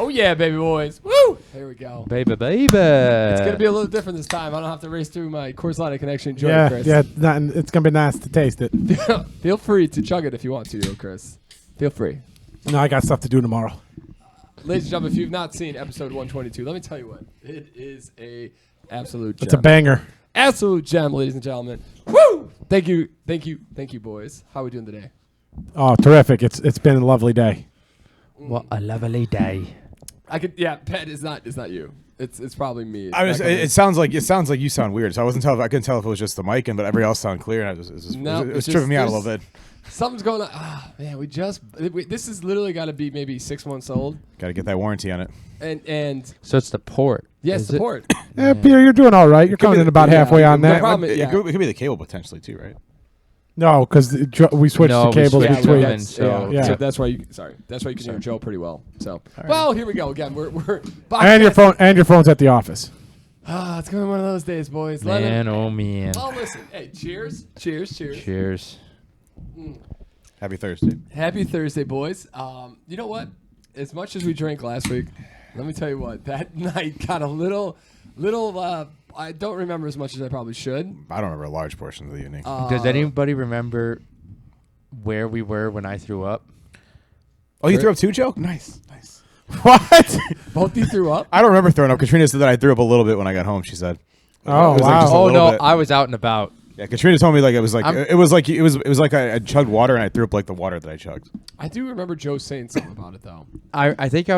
Oh, yeah, baby boys. Woo! There we go. Baby. It's going to be a little different this time. I don't have to race through my Coors Light connection. Enjoy it, Chris. Yeah, it's going to be nice to taste it. Feel free to chug it if you want to, though, Chris. Feel free. No, I got stuff to do tomorrow. Ladies and gentlemen, if you've not seen episode 122, let me tell you what. It is a absolute gem. It's a banger. Absolute gem, ladies and gentlemen. Woo! Thank you, boys. How are we doing today? Oh, terrific. It's been a lovely day. What a lovely day. Pat, it's not you. It's probably me. It sounds like you sound weird. So I couldn't tell if it was just the mic, but everybody else sounded clear, and it was tripping me out a little bit. Something's going on. Man, this has literally got to be maybe 6 months old. Got to get that warranty on it. And so it's the port. Yes, the port. Yeah, Peter, you're doing all right. You're coming in about halfway on that. It could be the cable potentially too, right? No, because we switched the cables between. So that's why you. Sorry, that's why you can hear Joe pretty well. So, well, here we go again. We're and your phone's at the office. It's gonna be one of those days, boys. Man, oh man. Oh, listen. Hey, cheers. Cheers. Happy Thursday. Happy Thursday, boys. You know what? As much as we drank last week, let me tell you what. That night got a little. I don't remember as much as I probably should. I don't remember large portions of the evening. Does anybody remember where we were when I threw up? Oh, you threw up too, Joe? Nice. What? Both you threw up? I don't remember throwing up. Katrina said that I threw up a little bit when I got home. She said. Oh, wow. No, I was out and about. Yeah, Katrina told me it was like I chugged water and I threw up like the water that I chugged. I do remember Joe saying something about it though. I think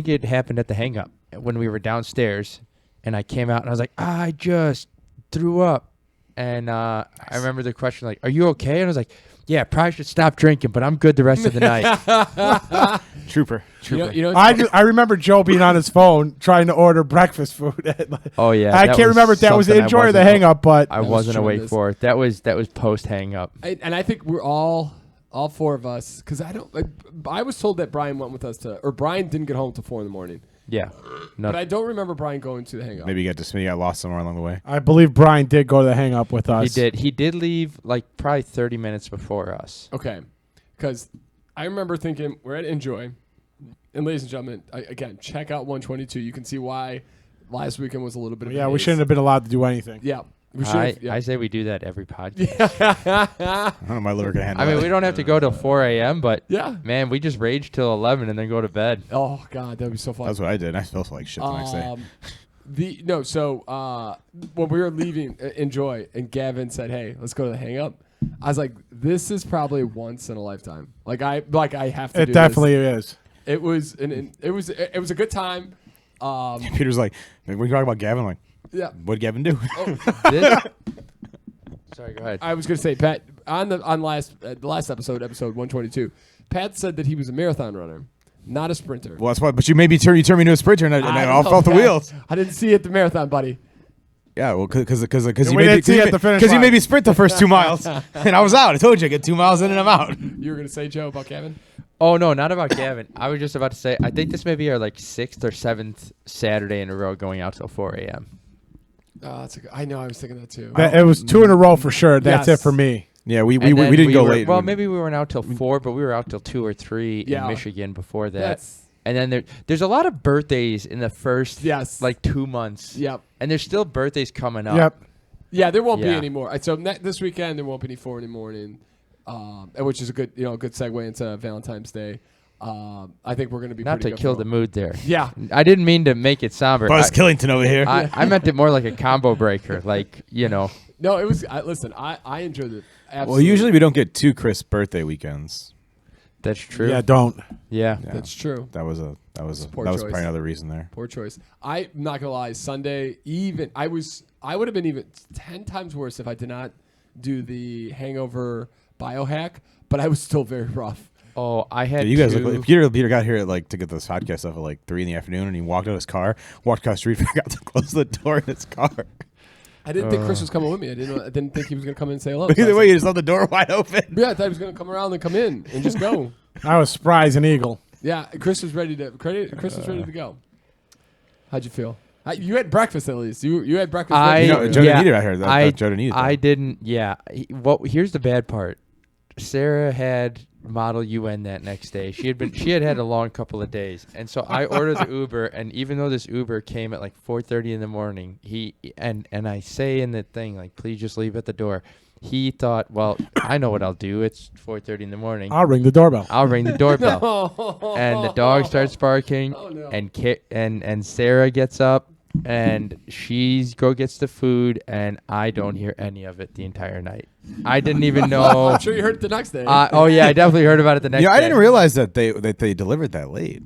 it happened at the hang up when we were downstairs. And I came out and I was like, I just threw up. And I remember the question like, are you okay? And I was like, yeah, probably should stop drinking, but I'm good the rest of the night. Trooper. I remember Joe being on his phone trying to order breakfast food. Oh yeah. I can't remember if that was the enjoy or the hang up, but I wasn't awake for it. That was post hang up. And I think we're all four of us, because I was told that Brian went with us or Brian didn't get home till 4 a.m. Yeah. But I don't remember Brian going to the hang up. Maybe you got lost somewhere along the way. I believe Brian did go to the hang up with us. He did leave like probably 30 minutes before us. Okay. Because I remember thinking we're at Enjoy. And ladies and gentlemen, again, check out 122. You can see why last weekend was a little bit of a we shouldn't have been allowed to do anything. Yeah. I say we do that every podcast. I don't know my liver can handle I mean, that. we don't have to go till 4 a.m., but yeah, man, we just rage till 11 and then go to bed. Oh, God, that would be so fun. That's what I did. I felt like shit the next day. When we were leaving Enjoy and Gavin said, hey, let's go to the hang up, I was like, this is probably once in a lifetime. I have to do this. It definitely is. It was a good time. Peter's like, when you talking about Gavin, like, yeah. What'd Gavin do? Sorry, go ahead. I was going to say, Pat, on the last episode 122, Pat said that he was a marathon runner, not a sprinter. Well, that's why. But you turned me into a sprinter, and I all felt the wheels. I didn't see you at the marathon, buddy. Yeah, well, because you made me sprint the first 2 miles, and I was out. I told you, I get 2 miles in and I'm out. You were going to say, Joe, about Gavin? Oh, no, not about Gavin. I was just about to say, I think this may be our 6th or 7th Saturday in a row going out till 4 a.m. I know. I was thinking that too. It was 2 in a row for sure. That's it for me. Yeah, we didn't go late. Well, maybe we weren't out till 4, but we were out till 2 or 3 in Michigan before that. And then there's a lot of birthdays in the first 2 months. Yep. And there's still birthdays coming up. Yep. Yeah, there won't be any more. So this weekend there won't be any 4 in the morning, which is a good segue into Valentine's Day. I think we're going to be not to kill the mood there. Yeah, I didn't mean to make it somber. Buzz Killington over here. I meant it more like a combo breaker, No, it was. Listen, I enjoyed it. Absolutely. Well, usually we don't get 2 Chris birthday weekends. That's true. Yeah, don't. Yeah, that's true. That was probably another reason there. Poor choice. I'm not gonna lie. Sunday, I would have been even 10 times worse if I did not do the hangover biohack. But I was still very rough. Oh, I had. You guys, Peter got here to get this podcast stuff at 3 in the afternoon, and he walked out his car, walked across the street, forgot to close the door in his car. I didn't think Chris was coming with me. I didn't think he was gonna come in and say hello. Either way, you just left the door wide open. Yeah, I thought he was gonna come around and come in and just go. I was spry as an eagle. Yeah, Chris was ready to go. How'd you feel? You had breakfast at least. You had breakfast. Joe didn't eat it. I heard. Joe didn't eat it. I didn't. Yeah. Here's the bad part. Sarah had Model UN that next day. She had a long couple of days, and so I ordered the Uber. And even though this Uber came at like 4:30 in the morning, and I say in the thing like, please just leave at the door. He thought, well, I know what I'll do. It's 4:30 in the morning. I'll ring the doorbell. I'll ring the doorbell. No. And the dog starts barking. Oh, no. And Sarah gets up and she gets the food, and I don't hear any of it the entire night. I didn't even know. I'm sure you heard it the next day. Oh yeah, I definitely heard about it the next day. I didn't realize that they delivered that late.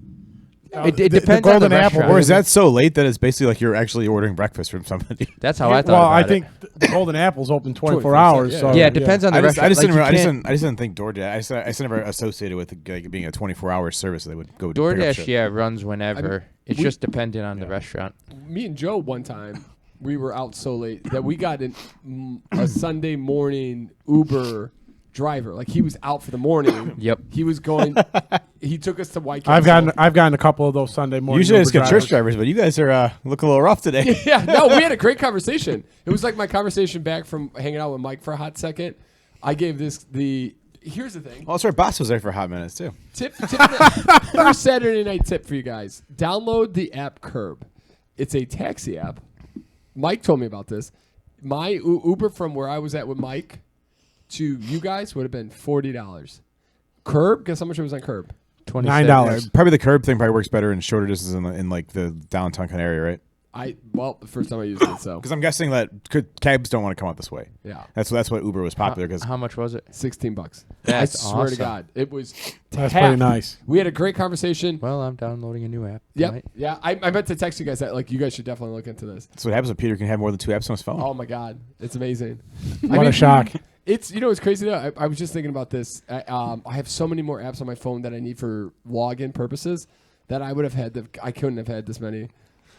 It The depends on the Golden Apple, restaurant. Or is that so late that it's basically like you're actually ordering breakfast from somebody? That's how I thought Well, about I it. think the Golden Apple's open 24 24/7, hours. yeah. So, Yeah, it depends on the I just restaurant. didn't. Like, you I can't- just didn't think DoorDash. I just never associated with like being a 24-hour service. They would go pick up DoorDash, shit. yeah, runs whenever. It's we- just dependent on the restaurant. Me and Joe one time, we were out so late that we got a Sunday morning Uber driver. Like, he was out for the morning. Yep. He was going. He took us to White I've Castle. gotten a couple of those Sunday morning. Usually I just Uber get church drivers. drivers, but you guys are looking a little rough today. Yeah, no, we had a great conversation. It was like my conversation back from hanging out with Mike for a hot second. I gave here's the thing. Also, our boss was there for a hot minutes too. Tip of the first Saturday night tip for you guys. Download the app Curb. It's a taxi app. Mike told me about this. My Uber from where I was at with Mike to you guys would have been $40. Curb, guess how much it was on Curb? $9. Probably the curb thing probably works better in shorter distances in like the downtown kind of area, right? The first time I used it, so Because I'm guessing that cabs don't want to come out this way. yeah, That's what Uber was popular because How much was it? $16. That's I swear to awesome. God, it was. That's half. pretty nice. We had a great conversation. Well, I'm downloading a new app. Yep. tonight. Yeah, I meant to text you guys that like you guys should definitely look into this. that's what happens when Peter can have more than 2 apps on his phone. Oh my God, it's amazing. What a shock. It's it's crazy though. I was just thinking about this. I have so many more apps on my phone that I need for login purposes that I would have had. I couldn't have had this many.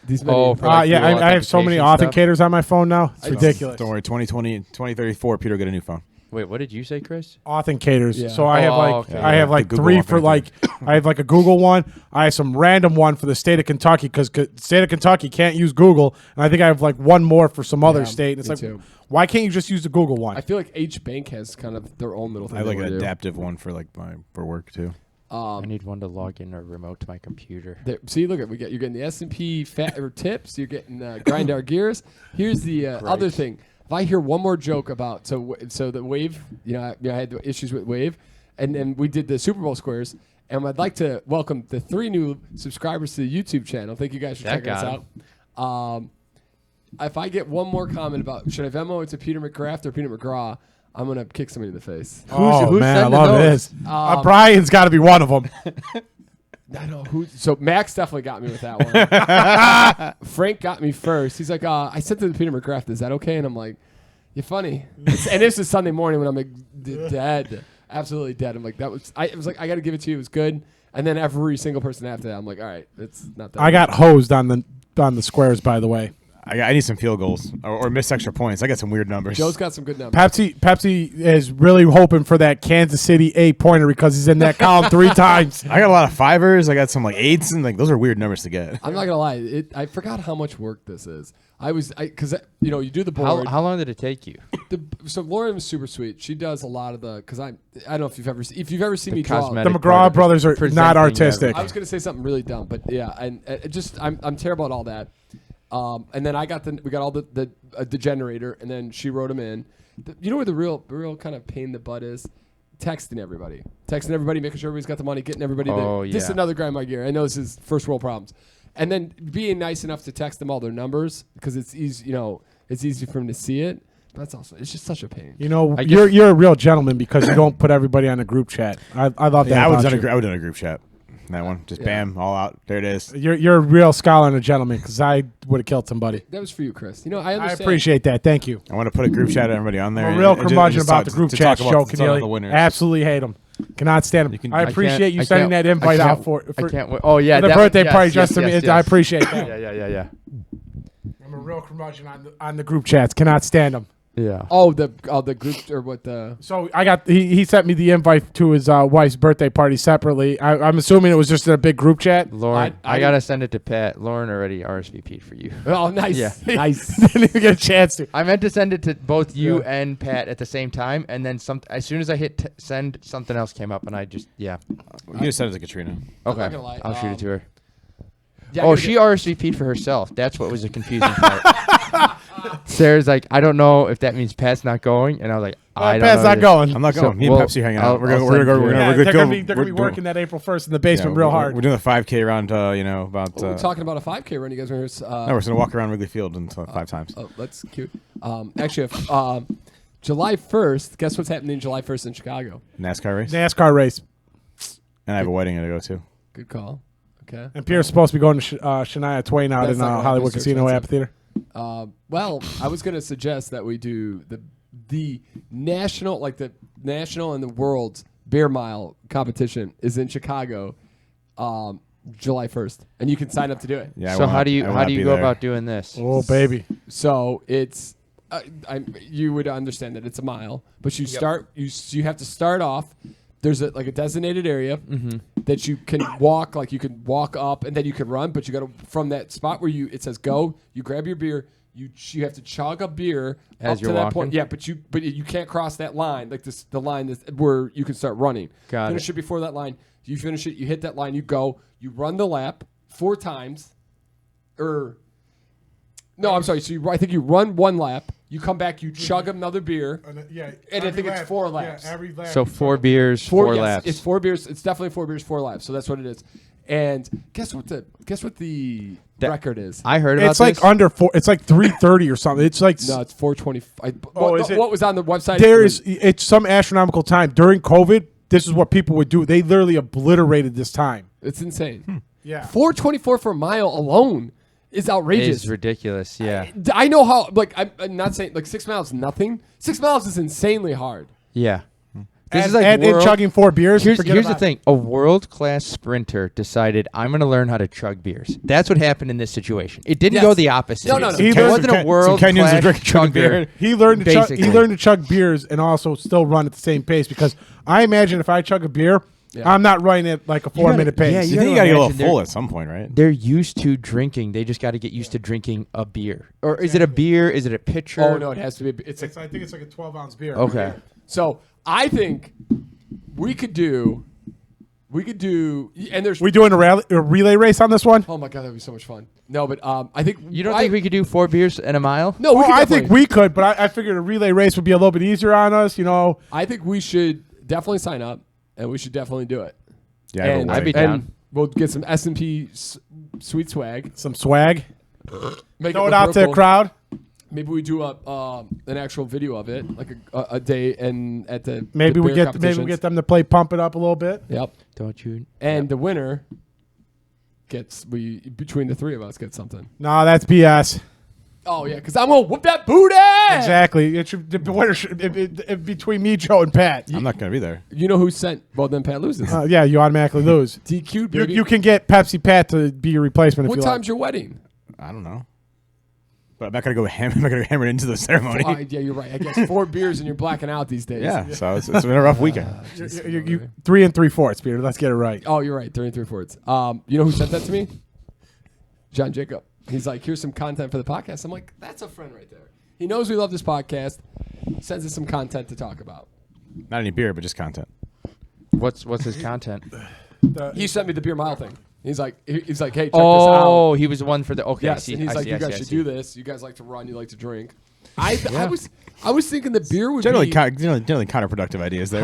These many. Oh, for like Yeah, dual I have so many authentication authenticators on my phone now. It's I- ridiculous. Don't worry, 2034, Peter will get a new phone. Wait, what did you say, Chris? Authenticators. Yeah. So I have okay. I have The like Google 3 for authenticator. like I have like a Google one. I have some random one for the state of Kentucky because state of Kentucky can't use Google, and I think I have like one more for some other Yeah, state. And it's me like, too. why can't you just use the Google one? I feel like H Bank has kind of their own little thing. I have like they an wanna do. adaptive one for like for work too. I need one to log in or remote to my computer. See, look at you're getting the S&P tips. You're getting grind our gears. Here's the other thing. If I hear one more joke about so the Wave, I had the issues with Wave, and then we did the Super Bowl squares, and I'd like to welcome the 3 new subscribers to the YouTube channel. Thank you guys for That checking us got out. If I get one more comment about should I Venmo it to Peter McGrath or Peter McGraw, I'm gonna kick somebody in the face. Oh man, I sending love those? this. Brian's got to be one of them. I know who. So Max definitely got me with that one. Frank got me first. He's like, I sent it to Peter McGrath. Is that okay? And I'm like, you're funny. And this is Sunday morning when I'm like dead, absolutely dead. I'm like, it was like, I got to give it to you. It was good. And then every single person after that, I'm like, all right, it's not that. I got hosed on the squares, by the way. I need some field goals or missed extra points. I got some weird numbers. Joe's got some good numbers. Pepsi is really hoping for that Kansas City 8-pointer because he's in that column 3 times. I got a lot of 5s. I got some like 8s, and like those are weird numbers to get. I'm not gonna lie. I forgot how much work this is. Because you do the board. How long did it take you? So Lauren was super sweet. She does a lot of because I don't know if you've ever seen me draw. cosmetic The part McGraw of it. brothers are Presenting not artistic. I was gonna say something really dumb, but yeah, and I'm terrible at all that. And then we got all the generator, and then she wrote them in. You know where the real kind of pain in the butt is? Texting everybody, making sure everybody's got the money, getting everybody. This is yeah. another grind my gear. I know this is first world problems, and then being nice enough to text them all their numbers because it's easy. It's easy for them to see it. But it's just such a pain. You're a real gentleman because you don't put everybody on a group chat. I love that. Yeah, I would about have you. done a group chat. That one, just bam, all out. There it is. You're a real scholar and a gentleman because I would have killed somebody. That was for you, Chris. I I understand. appreciate that. Thank you. I want to put a group chat of everybody on there. I'm a real and just curmudgeon about talk- the group to chat talk show, about the Keneally. winners. Absolutely hate them. Cannot stand them. I appreciate you sending that invite out for I can't wait. Oh yeah, the that- birthday yes, party yes, just to yes, me. I yes. appreciate that. Yeah. I'm a real curmudgeon on the group chats. Cannot stand them. Yeah. Oh, the group or what the? So I got he sent me the invite to his wife's birthday party separately. I'm assuming it was just in a big group chat. Lauren, I I gotta send it to Pat. Lauren already RSVP'd for you. Oh, nice. Yeah. Nice. Didn't even get a chance to. I meant to send it to both you and Pat at the same time, and then as soon as I hit send, something else came up, and I just You just send it to Katrina. I'm not Okay, gonna lie, I'll shoot it to her. Yeah, Oh, she RSVP'd for herself. That's what was the confusing part. Sarah's like, I don't know if that means Pat's not going, and I was like, I don't Pat's know not either. going. I'm not So, going. Me and well, Pepsi hanging I'll- out. We're gonna I'll go. send you- We're Yeah, gonna they're go. gonna be We're working that April 1st in the yeah, basement real hard. We're doing a 5K around. About. We're talking about a 5K run. You guys are here. No, we're gonna walk around Wrigley Field until 5 times. Oh, that's cute. Actually, if, July 1st. Guess what's happening July 1st in Chicago? NASCAR race. NASCAR race. And I have a wedding to go to. Good call. Okay. And Pierre's supposed to be going to Shania Twain out That's in not gonna Hollywood happen, it's too Casino expensive. Amphitheater. Well, I was gonna suggest that we do the national, like the national and the world's beer mile competition is in Chicago, July 1st, and you can sign up to do it. Yeah. I So will how not- do you I will how not do you be go there. about doing this? Oh, baby. So it's, you would understand that it's a mile, but you start you have to start off. There's a designated area that you can walk, like you can walk up and then you can run, but you got to from that spot where it says go, you grab your beer, you have to chug a beer As up you're to that walking? point. Yeah, but you can't cross that line, like the line where you can start running. Got Finish it. it before that line. You finish it, you hit that line, you go, you run the lap 4 times, no, I'm sorry. So I think you run 1 lap, you come back, you chug another beer. And I think it's 4 laps. Yeah, every lap. So 4 beers, 4 yes, laps. It's 4 beers. It's definitely 4 beers, 4 laps. So that's what it is. And guess what the record is? I heard about It's like this. under 4. It's like 3:30 or something. It's like No, it's 4:20. is it? What was on the website? it's some astronomical time during COVID. This is what people would do. They literally obliterated this time. It's insane. Yeah. 4:24 for a mile alone is outrageous. It's ridiculous. Yeah. I know how. Like I'm not saying like 6 miles is nothing. 6 miles is insanely hard. Yeah. This is And chugging 4 beers. Here's forget the about it. thing. A world-class sprinter decided, I'm going to learn how to chug beers. That's what happened in this situation. It didn't Yes. go the opposite. No. He It learned- wasn't some a Kenyans world-class are drinking chugger. beer. He learned to chug. He Basically. learned to chug beers and also still run at the same pace because I imagine if I chug a beer, I'm not running at like a 4-minute pace. yeah, You You think you gotta gotta get a little imagine full they're- at some point, right? They're used to drinking. They just got to get used to drinking a beer. Or is it a beer? Is it a pitcher? Oh no, it has to be. It's a, I think it's like a 12-ounce beer. Okay. so I think we could do, and there's. We doing a relay race on this one? Oh my god, that'd be so much fun. No, but I think You don't think we could do 4 beers in a mile? No, we Well, could I think definitely- we could, but I figured a relay race would be a little bit easier on us. You know, I think we should definitely sign up, and we should definitely do it. Yeah, I have a And I'd be wedding. down. we'll get some S&P sweet swag. some swag. Make Throw look it out real to the cool. crowd. Maybe we do an actual video of it, like a day and at the Maybe the we beer get them to play Pump It Up a little bit. Yep. Don't you? And the winner gets between the 3 of us gets something. No, that's BS. Oh yeah, because I'm gonna whoop that booty. Exactly. It should, the winner should between me, Joe, and Pat. I'm not gonna be there. You know who sent? Well, then Pat loses. Yeah, you automatically lose. DQ, baby. You can get Pepsi Pat to be your replacement What if you time's your wedding? I don't know. But I'm not gonna go I'm not gonna hammer into the ceremony. Yeah, you're right. I guess 4 beers and you're blacking out these days. Yeah, so it's been a rough weekend. like. You 3 3/4, Peter. Let's get it right. Oh, you're right. 3 3/4. You know who sent that to me? John Jacob. He's like, here's some content for the podcast. I'm like, that's a friend right there. He knows we love this podcast. Sends us some content to talk about. Not any beer, but just content. What's his content? He sent me the beer mile thing. He's like, hey, check this out. Oh, he was one for the. Okay, Yes, I see. and he's I like, see, you I see, guys I should see. do this. You guys like to run. You like to drink. I was thinking the beer would Generally, be. generally counterproductive ideas there.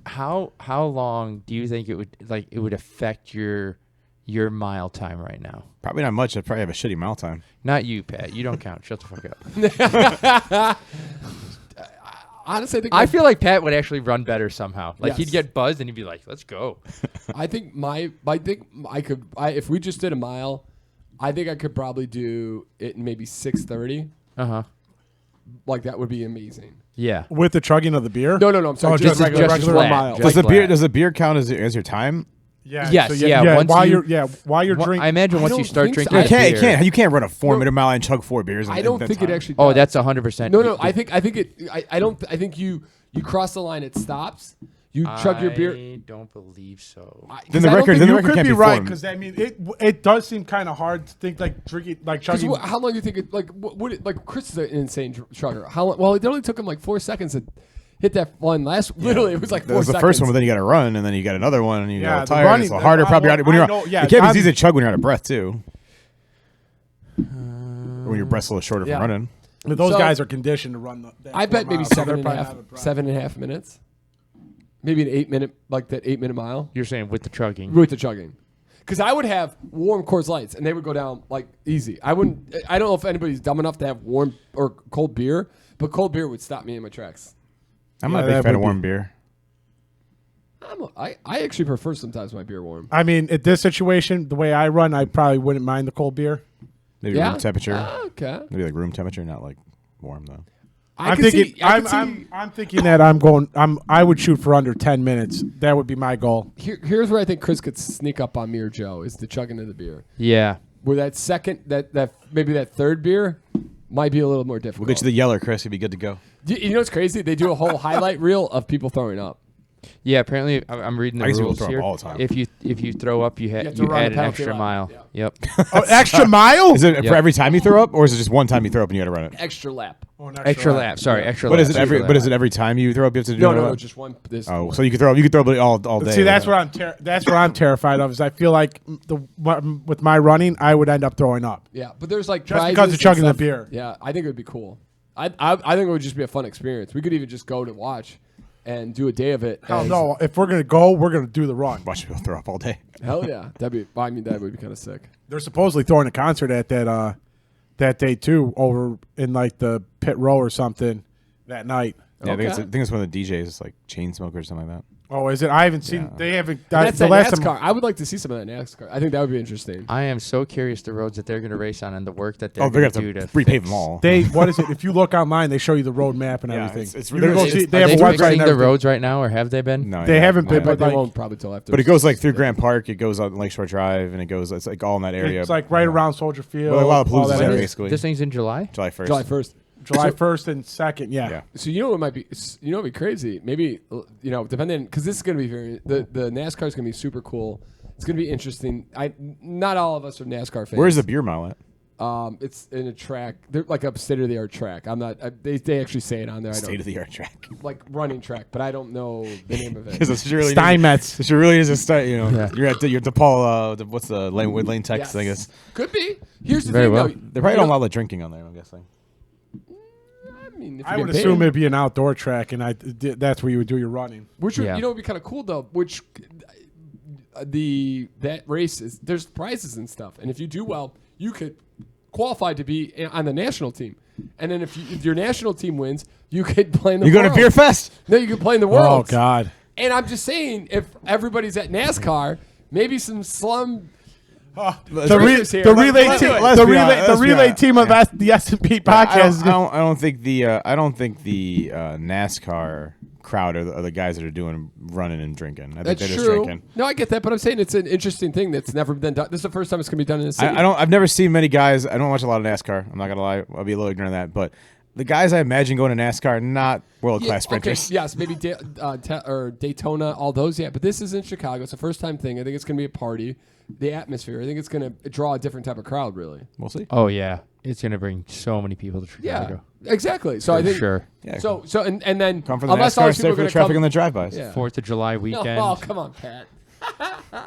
How long do you think it would affect your mile time right now? Probably not much. I'd probably have a shitty mile time. Not you, Pat. You don't count. Shut the fuck up. Honestly, I think I feel like Pat would actually run better somehow. Like Yes. he'd get buzzed and he'd be like, "Let's go." I think I could. If we just did a mile, I think I could probably do it in maybe 6:30. Like that would be amazing. Yeah. With the chugging of the beer? No. I'm sorry. Oh, just regular just one flat. mile. Just Does flat. the beer count as your time? Yeah. Yes, So yeah, once While you- you're I drinking. imagine I once you don't start think so. drinking, I You can't. You can't run a 4-minute mile and chug 4 beers. I don't think it actually. Oh, does. that's 100%. No. I think it. I don't. I think you cross the line. It stops. You chug your beer. I don't believe so. Then the I don't record. think Then the You record could can't be be right formed. because I mean it does seem kind of hard to think like drinking like chugging. How long do you think it like? What would it like? Chris is an insane chugger. How long? Well, it only took him like 4 seconds to hit that one last. Literally, it was like 4 That was seconds. the first one, but then you got to run, and then you got another one, and you Yeah, got the tired. running- It's harder, probably. I When you're, know, yeah, it can't be I'm- easy to chug when you're out of breath too. Or when your breath's a little shorter Yeah. from running. But those So- guys are conditioned to run. That I 4 bet maybe miles, so they're 7.5 probably not out of breath. 7.5 minutes. Maybe an 8-minute, like that 8-minute mile You're saying with the chugging. with the chugging. Because I would have warm Coors Lights and they would go down like easy. I wouldn't. I don't know if anybody's dumb enough to have warm or cold beer, but cold beer would stop me in my tracks. I'm Yeah, not a big that fan would of warm be- beer. I actually prefer sometimes my beer warm. I mean, at this situation, the way I run, I probably wouldn't mind the cold beer. Maybe Yeah. room temperature. Okay. Maybe like room temperature, not like warm though. I'm thinking. I'm thinking that I would shoot for under 10 minutes. That would be my goal. Here's where I think Chris could sneak up on me or Joe is the chugging of the beer. Yeah. Where that second, that maybe that third beer might be a little more difficult. We'll get you the yeller, Chris. You'll be good to go. You know what's crazy? They do a whole highlight reel of people throwing up. Yeah, apparently I'm reading the I used to rules throw up here. all the time. If you throw up, you have to run add the an penalty extra lap. mile. Yeah. Yep. Oh, extra mile? Is it Yeah. for every time you throw up, or is it just one time you throw up and you got to run it? Extra lap. Oh, an Extra lap. Sorry, extra But lap. is it every? But is it every time you throw up? You have to do No, another lap? just one. This Oh, one. so you could throw up. You could throw up all day. See, that's what I'm terrified of. Is I feel like with my running, I would end up throwing up. Yeah, but there's like Just prizes because of and chugging the stuff. beer. Yeah, I think it would be cool. I think it would just be a fun experience. We could even just go to watch and do a day of it. Hell as- no! If we're gonna go, we're gonna do the run. Watch people throw up all day. Hell yeah, that would be kind of sick. They're supposedly throwing a concert at that day too, over in like the pit row or something that night. Yeah, Okay. I think it's one of the DJs, it's like chain smoker or something like that. Oh, is it? I haven't seen. Yeah. They haven't. And that's the that last NASCAR. time. I would like to see some of that NASCAR. I think that would be interesting. I am so curious the roads that they're going to race on and the work that they're Oh, they're going gonna to do have to to repave fix. them all. What is it? If you look online, they show you the road map and Yeah, everything. it's You can go really- see- it's- they Are have they a website fixing and the everything. roads right now, or have they been? No, They yeah, haven't no, been, But they like- won't probably till after. But it goes like through Grant Park. It goes on Lakeshore Drive, and it goes. It's like all in that area. It's like right around Soldier Field. Well, like all Lollapalooza that area, area. basically. This thing's in July. July 1st. July 1st. July 1st and 2nd. Yeah. Yeah. So you know what might be, it'd be crazy. Maybe depending because this is gonna be the NASCAR is gonna be super cool. It's gonna be interesting. Not all of us are NASCAR fans. Where's the beer mile at? It's in a track. They're like a state of the art track. I'm not. They actually say it on there. I State don't of the art track. like running track, but I don't know the name of it. Because it really Steinmetz. It really is a start. You know, Yeah. you're at your DePaul. What's the Lane Texas? I Yes. guess Could be. Here's the Very thing, well. though. they probably don't allow the drinking on there. I'm guessing. I mean, if I you would get assume paid, it'd be an outdoor track, and that's where you would do your running. which would, Yeah. would be kind of cool though. Which that race is there's prizes and stuff, and if you do well, you could qualify to be on the national team. And then if your national team wins, you could play in the You go to world. Beer Fest. No, you could play in the Oh world. God. And I'm just saying, if everybody's at NASCAR, maybe some slum. The Drinkers here. relay Let's team. do it. Let's The be relay. honest, The let's be relay honest. team of the S&P podcast. is gonna- I don't think the NASCAR crowd are the guys that are doing running and drinking. I think That's they're just true. drinking. No, I get that, but I'm saying it's an interesting thing that's never been done. This is the first time it's going to be done in the city. I've never seen many guys. I don't watch a lot of NASCAR. I'm not gonna lie. I'll be a little ignorant of that. But the guys I imagine going to NASCAR are not world class sprinters. Okay, yes, maybe or Daytona, all those, yeah. But this is in Chicago. It's a first time thing. I think it's going to be a party. The atmosphere. I think it's going to draw a different type of crowd, really. We'll see. Oh yeah, it's going to bring so many people to Chicago. Yeah, exactly. So I For think sure. Yeah. So and then Come for the unless all NASCAR, these stay people are for the going to traffic come. and the drive-bys. Yeah. 4th of July weekend. Oh, come on, Pat.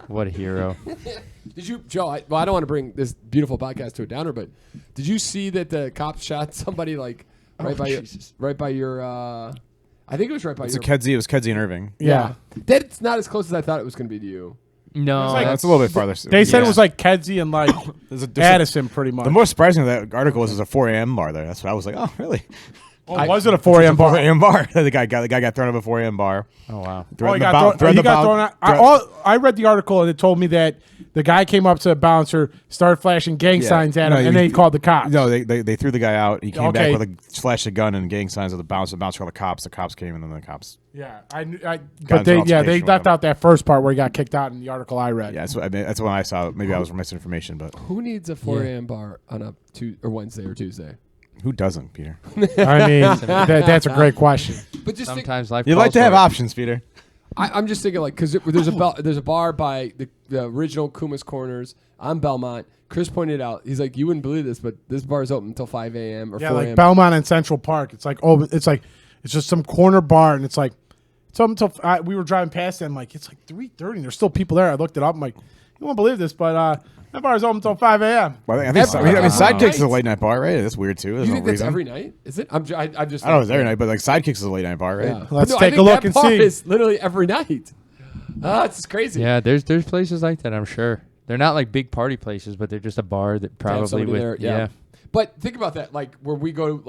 What a hero. Did you, Joe? I don't want to bring this beautiful podcast to a downer, but did you see that the cops shot somebody like right by your? I think it was right by It's your. Kedzie. It was Kedzie and Irving. Yeah. That's not as close as I thought it was going to be to you. No, like- That's a little bit farther. They said Yeah. it was like Kedzie and like There's a- Addison, pretty much. The most surprising of that article was there's a 4 a.m. bar there. That's what I was like. Oh, really? Oh, was it a 4 a.m. bar? 4 a.m. bar. the guy got thrown out of a 4 a.m. bar. Oh wow. He got thrown out. I read the article and it told me that the guy came up to the bouncer, started flashing gang signs at him, and then he called the cops. No, they threw the guy out. He came back with a flashed a gun and gang signs at the bouncer. The bouncer called the cops. The cops came and then the cops. Yeah, but they left out that first part where he got kicked out in the article I read. Yeah, that's when I saw it. Maybe I was misinformation, but Who needs a 4 a.m. bar on a Wednesday or Tuesday? who doesn't, Peter? I mean, that's a great question. But just Sometimes life. You like to have options, Peter. I'm just thinking because there's a bar by the original Kuma's Corners on Belmont. Chris pointed out, he's like, you wouldn't believe this, but this bar is open until 5 a.m. or 4 a.m. like Belmont and Central Park. It's like it's just some corner bar, and it's like until we were driving past it. I'm like, it's like 3:30, and there's still people there. I looked it up. I'm like, you won't believe this, but that bar is open until 5 a.m. Well, I think Sidekicks is a late night bar, right? That's weird too. You think that's every night? Is it? I just. I don't know if it's every night, but like Sidekicks is a late night bar, right? Yeah. Let's No, take I a look think and that bar see. is literally every night. It's crazy. Yeah, there's places like that. I'm sure they're not like big party places, but they're just a bar that probably somebody with there, yeah. But think about that, like where we go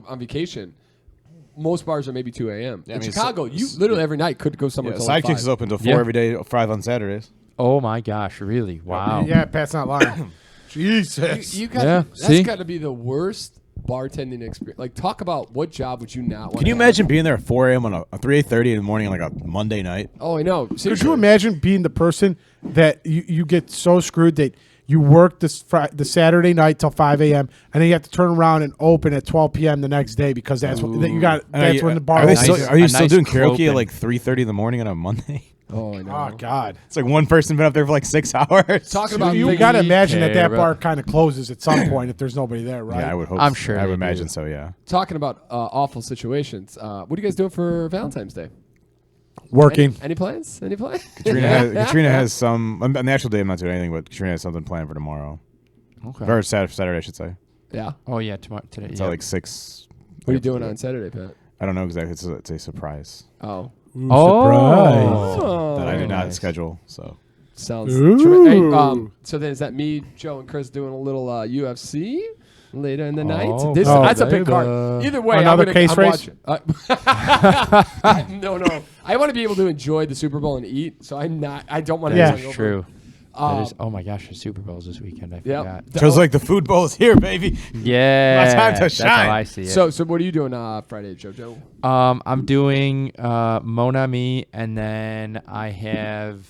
on vacation. Most bars are maybe 2 a.m. Yeah, in I mean, Chicago, you literally every night could go somewhere. till like Sidekicks 5. is open till 4 Yeah. every day, 5 on Saturdays. Oh my gosh, really? Wow. Yeah, Pat's not lying. Jesus. You got Yeah, that's see? got to be the worst bartending experience. Like, talk about what job would you not want? Can you imagine being there at 4 a.m. on a 3:30 in the morning on like a Monday night? Oh, I know. Could Seriously. you imagine being the person that you get so screwed that you work the Saturday night till 5 a.m. and then you have to turn around and open at 12 p.m. the next day because that's what you got. That's when the bar. Are opens. you still doing karaoke cloak at like 3:30 in the morning on a Monday? Oh, I know. Oh God! It's like one person been up there for like 6 hours. Talking about You things- got to imagine that care, bar kind of closes at some point if there's nobody there, right? Yeah, I would hope. I'm so. sure I would they imagine do. so. Yeah. talking about awful situations. What are you guys doing for Valentine's Day? Working. Any plans? Any plans? Katrina has some. On the actual day, I'm not doing anything, but Katrina has something planned for tomorrow. Okay. Or Saturday, I should say. Yeah. Oh yeah, tomorrow today. It's Yeah. at like 6. What are you doing on Saturday, Pat? I don't know exactly. It's a surprise Oh. Oh. that I Very did not nice. schedule. So Sounds Ooh. terrific. So then is that me, Joe, and Chris doing a little UFC later in the night? Oh, That's a big baby. card. Either way, Another I'm case race? watching. No. I want to be able to enjoy the Super Bowl and eat. So I'm not. I don't want to. Yeah. That's true. That is, oh my gosh, the Super Bowl's this weekend. I forgot. Joe's like the food bowl is here, baby. Yeah. My time to That's shine. how I see it. So what are you doing Friday, JoJo? I'm doing Mon Ami, and then I have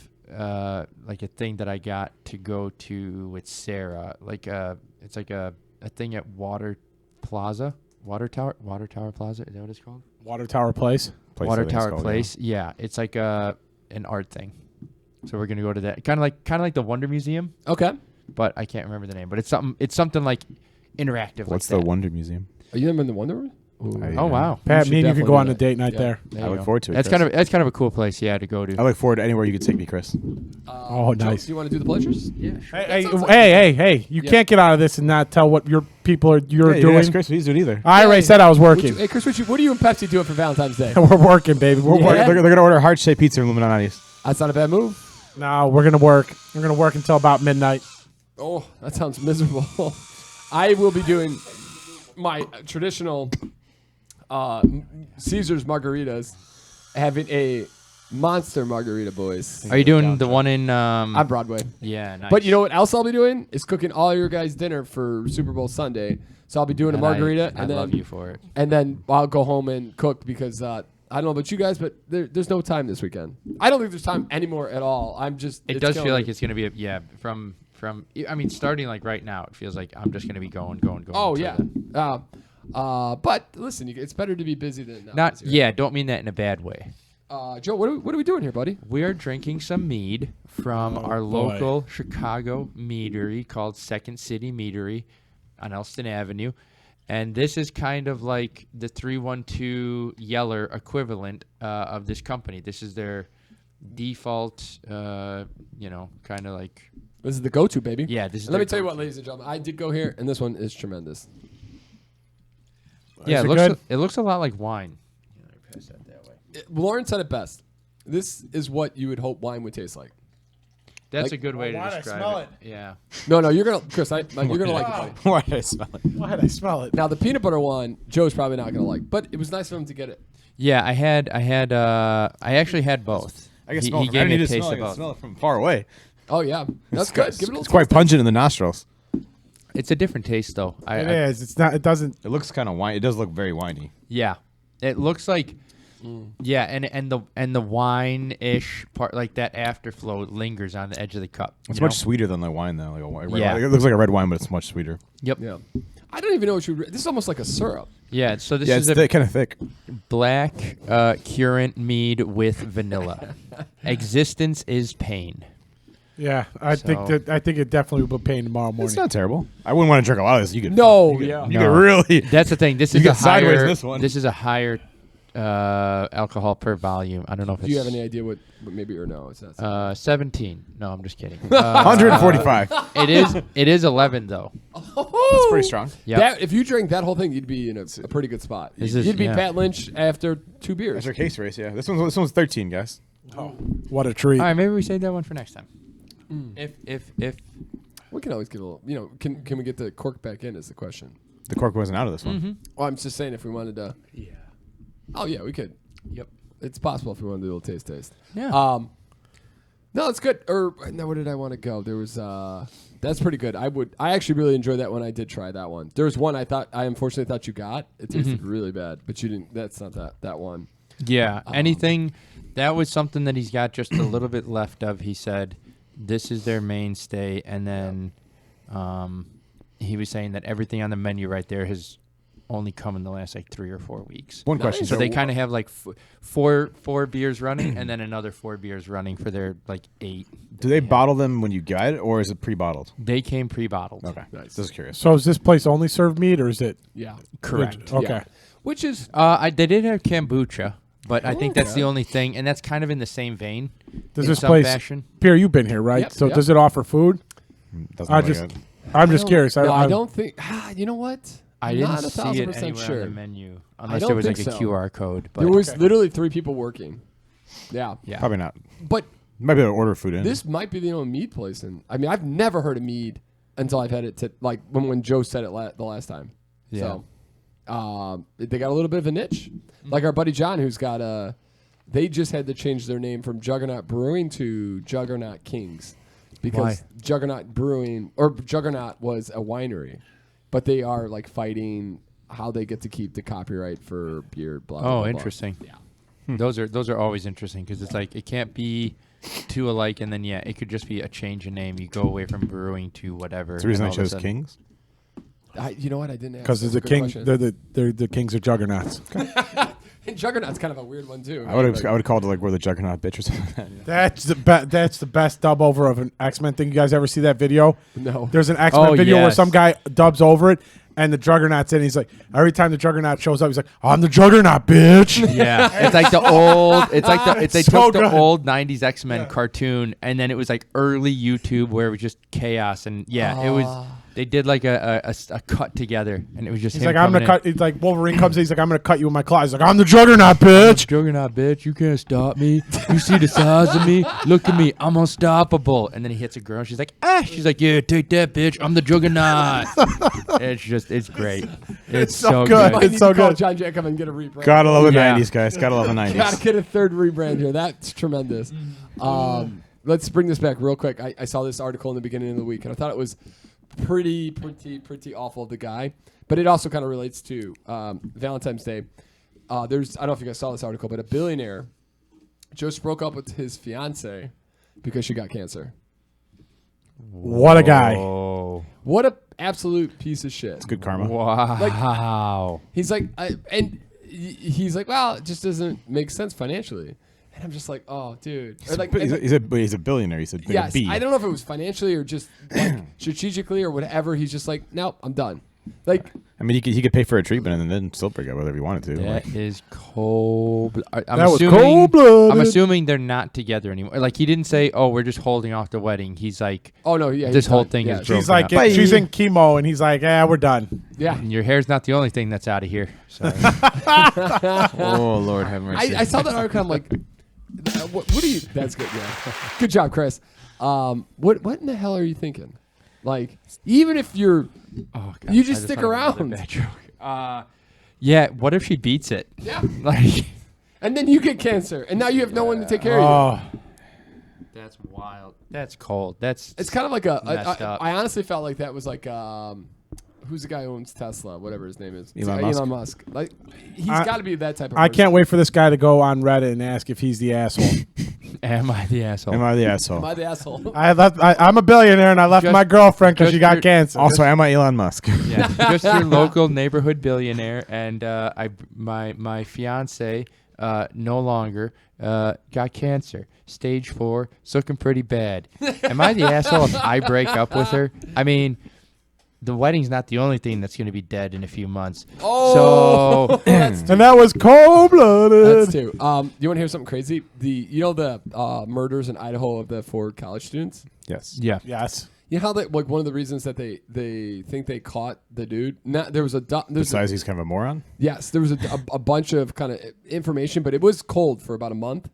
like a thing that I got to go to with Sarah. Like it's like a thing at Water Tower Plaza. Is that what it's called? Water Tower Place. Water Tower Place. Yeah, it's like an art thing. So we're gonna go to that. Kind of like the Wonder Museum, Okay. but I can't remember the name. But it's something like interactive. What's like the that. Wonder Museum? Are you never in the Wonder Room? Ooh. Oh wow. Pat, should me and you could go definitely on do a that. date night Yeah. there. There I you look go. forward to it. That's Chris. kind of a cool place. Yeah, to go to. I look forward to anywhere you could take me, Chris. Oh, Joe, nice. do you want to do the pleasures? Yeah, sure. Hey! You Yeah. can't get out of this and not tell what your people you're Yeah, you didn't doing. ask Chris what he's doing either. I already said I was working. Hey, Chris, what are you and Pepsi doing for Valentine's Day? We're working, baby. We're Yeah. working. They're gonna order heart-shaped pizza from Illuminati's. That's not a bad move. No, we're gonna work. We're gonna work until about midnight. Oh, that sounds miserable. I will be doing my traditional Caesar's margaritas, having a monster margarita, boys. Are you doing the one in? On Broadway. Yeah, nice. But you know what else I'll be doing? Is cooking all your guys' dinner for Super Bowl Sunday. So I'll be doing a margarita. I love you for it. And then I'll go home and cook because I don't know about you guys, but there's no time this weekend. I don't think there's time anymore at all. I'm just. It does feel like it's gonna be from. I mean, starting like right now, it feels like I'm just gonna be going. Oh until yeah. then. But listen, it's better to be busy than Not busy, right? Don't mean that in a bad way. Joe, what are we doing here, buddy? We are drinking some mead from our boy. local Chicago meadery called Second City Meadery on Elston Avenue. And this is kind of like the 312 Yeller equivalent of this company. This is their default, kind of like... This is the go-to, baby. Yeah, this is Let me their tell you what, go-to. ladies and gentlemen, I did go here, and this one is tremendous. Yeah, Is it it looks good? it looks a lot like wine. Pass that way. Lauren said it best. This is what you would hope wine would taste like. That's Like- a good way to why did I describe smell it. Yeah. No, you're gonna, Chris. You're gonna like it. buddy. Why did I smell it? Why did I smell it? Now the peanut butter one, Joe's probably not gonna like, but it was nice of him to get it. Yeah, I actually had both. I can He- smell he it. gave I don't me need a to taste smell it. of I can both. smell it from far away. Oh yeah, that's good. Give it a little. It's quite taste. pungent in the nostrils. It's a different taste, though. It is. It's not. It doesn't. It looks kind of wine. It does look very winey. Yeah, it looks like. Yeah, and the wine-ish part, like that afterflow, lingers on the edge of the cup. It's you much know? sweeter than the wine, though. Like a red Yeah. wine. It looks like a red wine, but it's much sweeter. Yep. Yeah, I don't even know what you. This is almost like a syrup. Yeah. So this Yeah, is it's a kind of thick. black currant mead with vanilla. Existence is pain. Yeah, I think So- that. I think it definitely will be pain tomorrow morning. It's not terrible. I wouldn't want to drink a lot of this. You could. No, you could, yeah. You No. could really. That's the thing. This You is a get sideways higher. in this one. This is a higher alcohol per volume. I don't know if Do it's. you have any idea what maybe or no? It's not. 17. No, I'm just kidding. 145. It is 11 though. That's pretty strong. Yep. That, if you drink that whole thing, you'd be in a pretty good spot. This is- You'd be yeah. Pat Lynch after 2 beers. That's our case race. Yeah, this one's 13, guys. What a treat. All right, maybe we save that one for next time. If We can always give a little. Can we get the cork back in? Is the question. The cork wasn't out of this one. Mm-hmm. Oh, I'm just saying if we wanted to. Yeah. Oh yeah, we could. Yep. It's possible if we want to do a little taste. Yeah. No, it's good. Or no, where did I want to go? There was that's pretty good. I actually really enjoyed that one. I did try that one. There was one I unfortunately thought you got. It tasted really bad, but you didn't. That's not that one. Yeah. Anything that was something that he's got just a little bit left of. He said this is their mainstay, and then he was saying that everything on the menu right there has only come in the last like 3 or 4 weeks. One question. So they kind of have like four beers running, and then another 4 beers running for their like 8. Do they bottle them when you get it, or is it pre-bottled? They came pre-bottled. Okay, Nice. just curious. So is this place only serve meat, or is it? Yeah. Correct. Okay. Yeah. Which is They did have kombucha, but I think that's Okay. the only thing, and that's kind of in the same vein. Does in this some place? fashion. Pierre, you've been here, right? Yep, So yep. does it offer food? Doesn't I look just- like it. I'm just curious. No, I I'm- don't think. You know what? I I'm didn't not see 1,000% it anywhere sure. on the menu, unless don't there was like think a so. QR code. But There was Okay. literally 3 people working. Yeah. yeah. Probably not. But Might be able to order food in. this might be the only mead place. I mean, I've never heard of mead until I've had it like when Joe said it the last time. Yeah. So they got a little bit of a niche. Like our buddy John, who's got they just had to change their name from Juggernaut Brewing to Juggernaut Kings. Because Why? Juggernaut Brewing or Juggernaut was a winery. But they are like fighting how they get to keep the copyright for beer. Blah, blah, Oh, blah, interesting. Blah. Yeah. Those are always interesting because it's like it can't be too alike, and then it could just be a change of name. You go away from brewing to whatever. That's the reason I and all of a chose sudden- Kings. You know what? I didn't ask. Because That's the a good king, question. they're the kings of juggernauts. And Juggernaut's kind of a weird one too. I would right? have called it like we're the Juggernaut bitch or something. That's the best dub over of an X-Men thing. You guys ever see that video? No. There's an X-Men Oh, video where yes. some guy dubs over it, and the Juggernaut's in. He's like, every time the Juggernaut shows up, he's like, "I'm the Juggernaut, bitch." Yeah, it's like the old. It's like they So took the good. old '90s X-Men cartoon, and then it was like early YouTube where it was just chaos, and it was. They did like a cut together, and it was just He's him like, "I'm coming gonna in. cut." He's like, Wolverine comes in. He's like, "I'm gonna cut you with my claws." He's like, "I'm the Juggernaut, bitch." Juggernaut, bitch, you can't stop me. You see the size of me? Look at me, I'm unstoppable. And then he hits a girl, and she's like, She's like, yeah, take that, bitch. I'm the Juggernaut. It's great. It's so good. Might good. need It's so to call good. John Jacob and get a rebrand. Gotta love the Yeah. 90s, guys. Gotta love the 90s. Gotta get a third rebrand here. That's tremendous. Let's bring this back real quick. I saw this article in the beginning of the week, and I thought it was pretty awful of the guy. But it also kind of relates to Valentine's Day. I don't know if you guys saw this article, but a billionaire just broke up with his fiance because she got cancer. What a guy! Oh, What a absolute piece of shit. It's good karma. wow. He's like, he's like, well, it just doesn't make sense financially. And I'm just like, oh, dude. Or like, He's a billionaire. He said yes, B. I don't know if it was financially or just like strategically or whatever. He's just like, nope, I'm done. Like, I mean, he could pay for a treatment and then still break up whether he wanted to. That Like, is cold. I'm That was assuming, cold-blooded. I'm assuming they're not together anymore. Like he didn't say, "Oh, we're just holding off the wedding." He's like, oh no, yeah. This he's whole done. thing yeah, is She's broken like, up. Bye. she's in chemo, and he's like, "Yeah, we're done." yeah. Your hair's not the only thing that's out of here. So oh Lord, have mercy. I saw that article. I'm like, what do you? That's good. Yeah, good job, Chris. What in the hell are you thinking? Like, even if you're, Oh, God. you just I stick thought of another around. bad joke. Yeah. What if she beats it? Yeah. Like, And then you get cancer, and now you have no one to take care of you. Oh, that's wild. That's cold. That's It's kind of like messed up. I honestly felt like that was like who's the guy who owns Tesla, whatever his name is. Elon Musk. Like he's I- got to be that type of I person. can't wait for this guy to go on Reddit and ask if he's the asshole. Am I the asshole? Am I the asshole? Am I the asshole? I'm a billionaire and I left Just- my girlfriend because just she got your- cancer. Also, am I Elon Musk? Yeah, just your local neighborhood billionaire, and my fiance no longer got cancer, stage 4, it's looking pretty bad. Am I the asshole if I break up with her? I mean, the wedding's not the only thing that's going to be dead in a few months. Oh, So that's and that was cold-blooded. That's two. You want to hear something crazy? The murders in Idaho of the 4 college students. Yes. yeah, Yes. You know how that like one of the reasons that they think they caught the dude. There was Besides, he's kind of a moron. yes, there was a bunch of kind of information, but it was cold for about a month.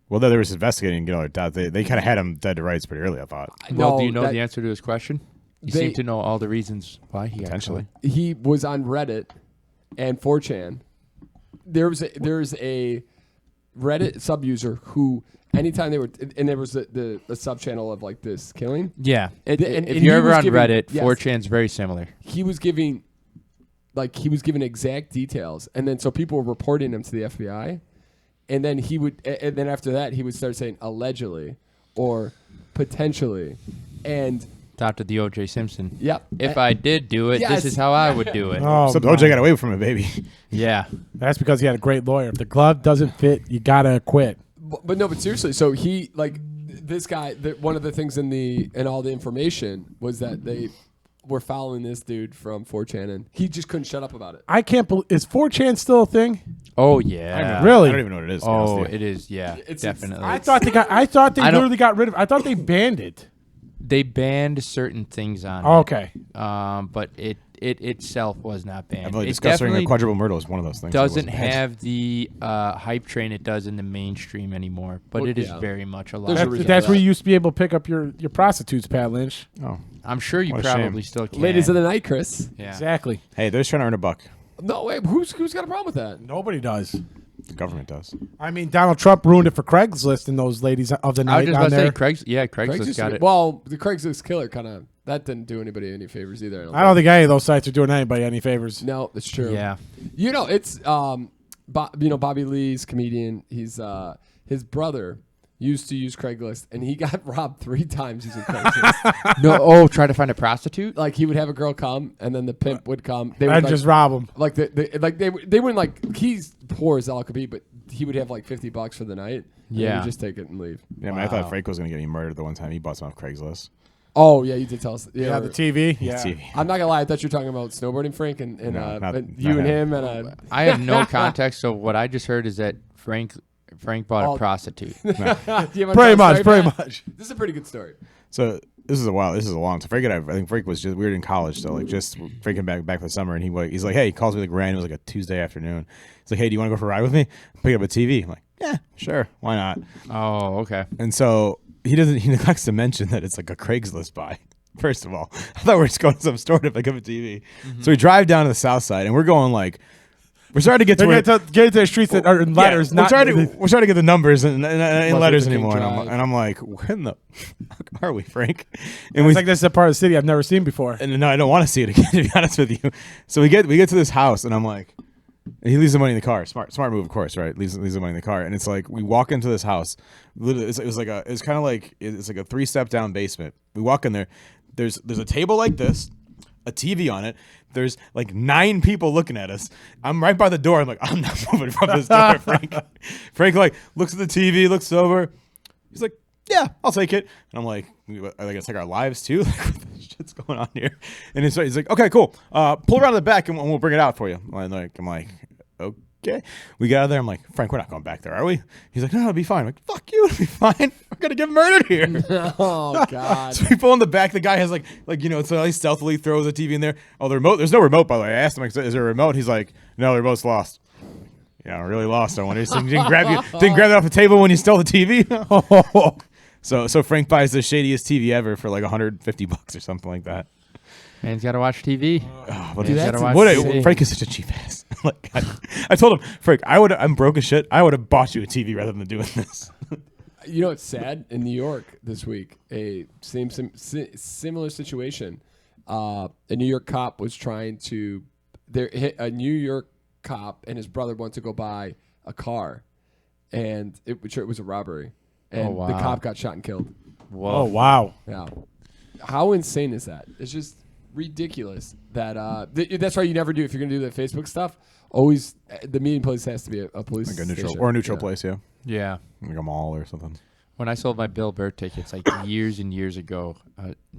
Well, they were investigating, they kind of had him dead to rights pretty early, I thought. well, do you know that- the answer to his question? You They- seem to know all the reasons why he got Potentially. killed. He was on Reddit and 4chan. There's a Reddit sub user who anytime they were and there was the sub channel of like this killing. Yeah, And- and if he you're ever was on giving- Reddit, yes. 4chan's very similar. He was giving exact details, and then so people were reporting him to the FBI, and then and then after that he would start saying allegedly or potentially, and Adopted the O.J. Simpson. yep. If I did do it, Yes. this is how I would do it. Oh, So my. OJ got away from it, baby. Yeah. That's because he had a great lawyer. If the glove doesn't fit, you gotta quit. But no, but seriously, so he like this guy. One of the things in all the information was that they were following this dude from 4chan, and he just couldn't shut up about it. I can't believe. Is 4chan still a thing? Oh yeah. Really? I don't even know what it is. to be honest Oh, with you. it is. Yeah, It's- definitely. I thought they I don't- literally got rid of. I thought they banned it. they banned certain things on Okay. it, but it itself was not I banned. believe It discussing a definitely quadruple murder is one of those things. that doesn't wasn't banned. have the hype train it does in the mainstream anymore, but Well, it is yeah. very much alive. There's a That's, reason that's for where that. you used to be able to pick up your prostitutes, Pat Lynch. Oh. I'm sure you What a shame. probably still can. Ladies of the night, Chris. Yeah. Exactly. Hey, they're just trying to earn a buck. No, wait, who's got a problem with that? Nobody does. The government does. I mean, Donald Trump ruined it for Craigslist and those ladies of the I was night just on about to say there. Craigslist got it. Well, the Craigslist killer kind of that didn't do anybody any favors either. I don't think any of those sites are doing anybody any favors. No, it's true. Yeah. You know, it's Bobby Lee's comedian. He's his brother used to use Craigslist, and he got robbed 3 times using Craigslist. No, try to find a prostitute. Like he would have a girl come, and then the pimp would come. They I'd would like, just rob them. like they wouldn't like he's poor as all could be, but he would have like $50 for the night. And he Yeah. would just take it and leave. Yeah, man, I thought Frank was going to get me murdered the one time he bought some off Craigslist. Oh yeah, you did tell us. Yeah, Yeah, the TV. Yeah. TV. I'm not gonna lie. I thought you were talking about snowboarding, Frank, and No, not you and him. him and I have no context, so what I just heard is that Frank bought Oh. a prostitute. Do you have a Pretty story, much. Matt? This is a pretty good story. So this is a long. So Frank and I think Frank was just we were in college, so like just Frank came back for the summer, and he's like, hey, he calls me like random. It was like a Tuesday afternoon. He's like, hey, do you want to go for a ride with me? Pick up a TV. I'm like, yeah, sure, why not? Oh, okay. And so he neglects to mention that it's like a Craigslist buy. First of all, I thought we were just going to some store to pick up a TV. So we drive down to the south side, and we're going like. We're starting to get to They're where going to get into the streets that are in letters. we're not trying to get the numbers in letters King anymore. Drive. And I'm like, where in the fuck are we, Frank? And It's like this is a part of the city I've never seen before. and no, I don't want to see it again, to be honest with you. So we get to this house, and I'm like, and he leaves the money in the car. Smart move, of course, right? Leaves the money in the car, and it's like we walk into this house. Literally, it's like a 3-step down basement. We walk in there. There's a table like this, a TV on it. There's like 9 people looking at us. I'm right by the door. I'm like, I'm not moving from this door, Frank. Frank like looks at the TV, looks over. He's like, yeah, I'll take it. And I'm like, it's like our lives too. Like, what the shit's going on here? And he's like, okay, cool. Pull around the back and we'll bring it out for you. I'm like, okay. We get out of there. I'm like, Frank, we're not going back there, are we? He's like, no, it'll be fine. I'm like, fuck you, it'll be fine. We're gonna get murdered here. Oh God. So we pull in the back. The guy has like so he stealthily throws a TV in there. Oh, the remote. There's no remote, by the way. I asked him, like, is there a remote? He's like, no, the remote's lost. Yeah, I'm really lost. I wonder. So didn't grab it off the table when you stole the TV. So Frank buys the shadiest TV ever for like $150 or something like that. Man's got to watch TV. What Man's that's gotta watch what TV. Frank is such a cheap ass. Like I told him, Frank, I'm broke as shit. I would have bought you a TV rather than doing this. You know, it's sad. In New York this week, a similar situation. A New York cop was trying to. A New York cop and his brother went to go buy a car, and it was a robbery, and wow. the cop got shot and killed. Whoa. Oh wow. Yeah, how insane is that? It's just ridiculous that that's why you never do if you're gonna do the Facebook stuff. Always the meeting place has to be a police Like a neutral station. or a neutral place, yeah, Yeah. like a mall or something. When I sold my Bill Burr tickets, like years and years ago,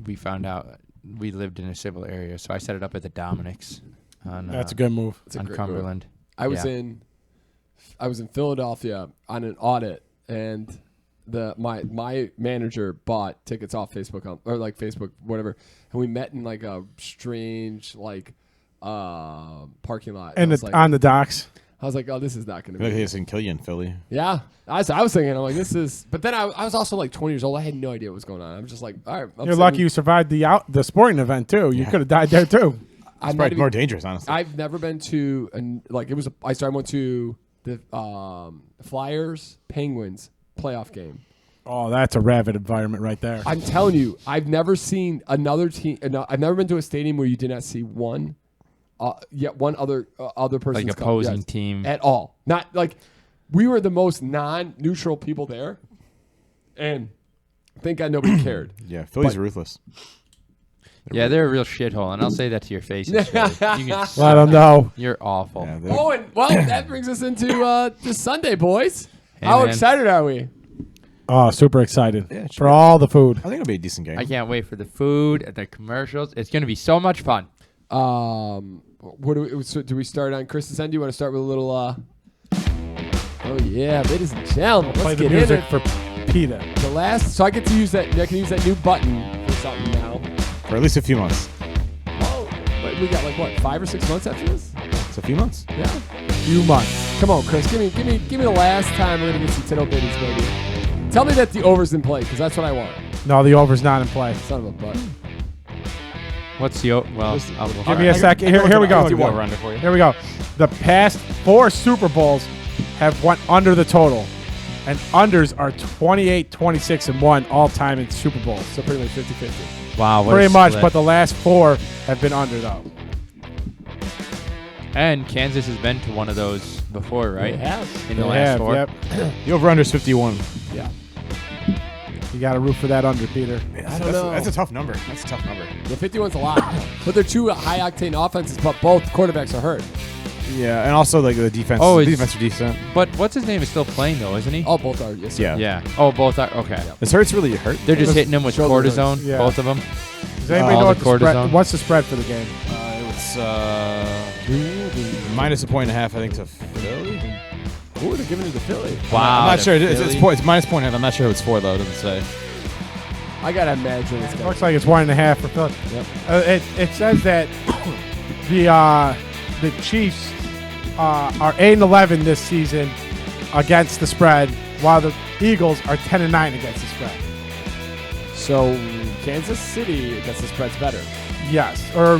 we found out we lived in a civil area, so I set it up at the Dominic's on That's a good move. It's a on great Cumberland. I was Yeah. in Philadelphia on an audit, and my manager bought tickets off Facebook or like Facebook whatever, and we met in like a strange like parking lot. And I was like, on the docks. I was like, oh, this is not going to Like be. they can kill you in Philly. Yeah, I was thinking, I'm like, this is. But then I was also like 20 years old. I had no idea what was going on. I'm just like, all right. You're lucky you survived the sporting event too. You could have died there too. It's probably more dangerous, honestly. I've never been to I went to the Flyers Penguins playoff game. Oh, that's a rabid environment right there. I'm telling you, I've never seen another team. I've never been to a stadium where you did not see one other person's Like opposing team. at all. Not like we were the most non-neutral people there, and thank God nobody cared. Yeah, Philly's But- ruthless. Yeah, they're a real shithole, and I'll say that to your face. You can Let them know. You're awful. Yeah, Oh, and well, that brings us into this Sunday, boys. Hey, How man. excited are we? Oh, super excited Yeah, it should for be. all the food. I think it'll be a decent game. I can't wait for the food and the commercials. It's going to be so much fun. Do we start on Chris's end? Do you want to start with a little? Oh yeah, ladies and gentlemen, Play let's the get in music it. for PETA. The last, so I get to use that. I can use that new button for something now. For at least a few months. Oh, but we got like what, 5 or 6 months after this? It's a few months. Yeah. Few months. Come on, Chris. Give me the last time we're gonna get some Tittle Bitties, baby. Tell me that the over's in play, because that's what I want. No, the over's not in play. Son of a butt. What's the well? Give me a second. Here we go. For you. Here we go. The past 4 Super Bowls have went under the total. And unders are 28, 26, and 1 all time in Super Bowls. So pretty much 50-50. Wow, what a Pretty much, split. but the last 4 have been under though. And Kansas has been to one of those before, right? It has. In the They last have, 4. Yep. The over-under is 51. Yeah. You got to root for that under, Peter. That's a tough number. That's a tough number. The 51's a lot. But they're two high-octane offenses, but both quarterbacks are hurt. Yeah, and also like the defense. Oh, the it's- defense are decent. But what's his name is still playing though, isn't he? Oh, both are. Yes, sir. Yeah. Yeah. Oh, both are. Okay. Is Hurts really hurt? They're just hitting him with Shoulder cortisone, hurts. Yeah. both of them. Does anybody all know the what the spread? cortisone. What's the spread for the game? It's minus a point and a half, I think, to Philly. Ooh, they're giving it to Philly. Wow. I'm not the sure. It's Philly. it's minus point and a half. I'm not sure who it's for though. It doesn't say. I gotta imagine it's gonna. Looks like it's 1.5 for Philly. Yep. It says that the Chiefs are 8-11 this season against the spread, while the Eagles are 10-9 against the spread. So Kansas City against the spread's better. Yes, or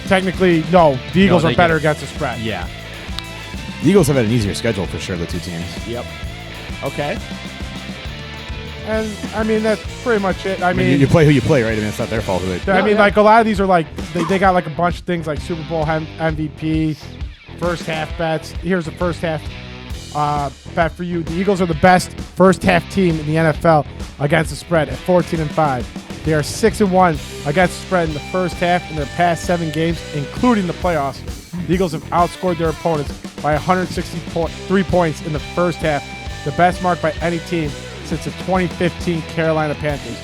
technically no. The Eagles they are better get- against the spread. Yeah. The Eagles have had an easier schedule for sure. The two teams. Yep. Okay. And I mean that's pretty much it. I I mean, mean, you play who you play, right? I mean, it's not their fault. That I No, mean, yeah. like a lot of these are like they got like a bunch of things like Super Bowl MVP, first half bets. Here's the first half bet for you. The Eagles are the best first half team in the NFL against the spread at 14-5. They are 6-1 against the spread in the first half in their past 7 games, including the playoffs. The Eagles have outscored their opponents by 163 points in the first half, the best mark by any team since the 2015 Carolina Panthers.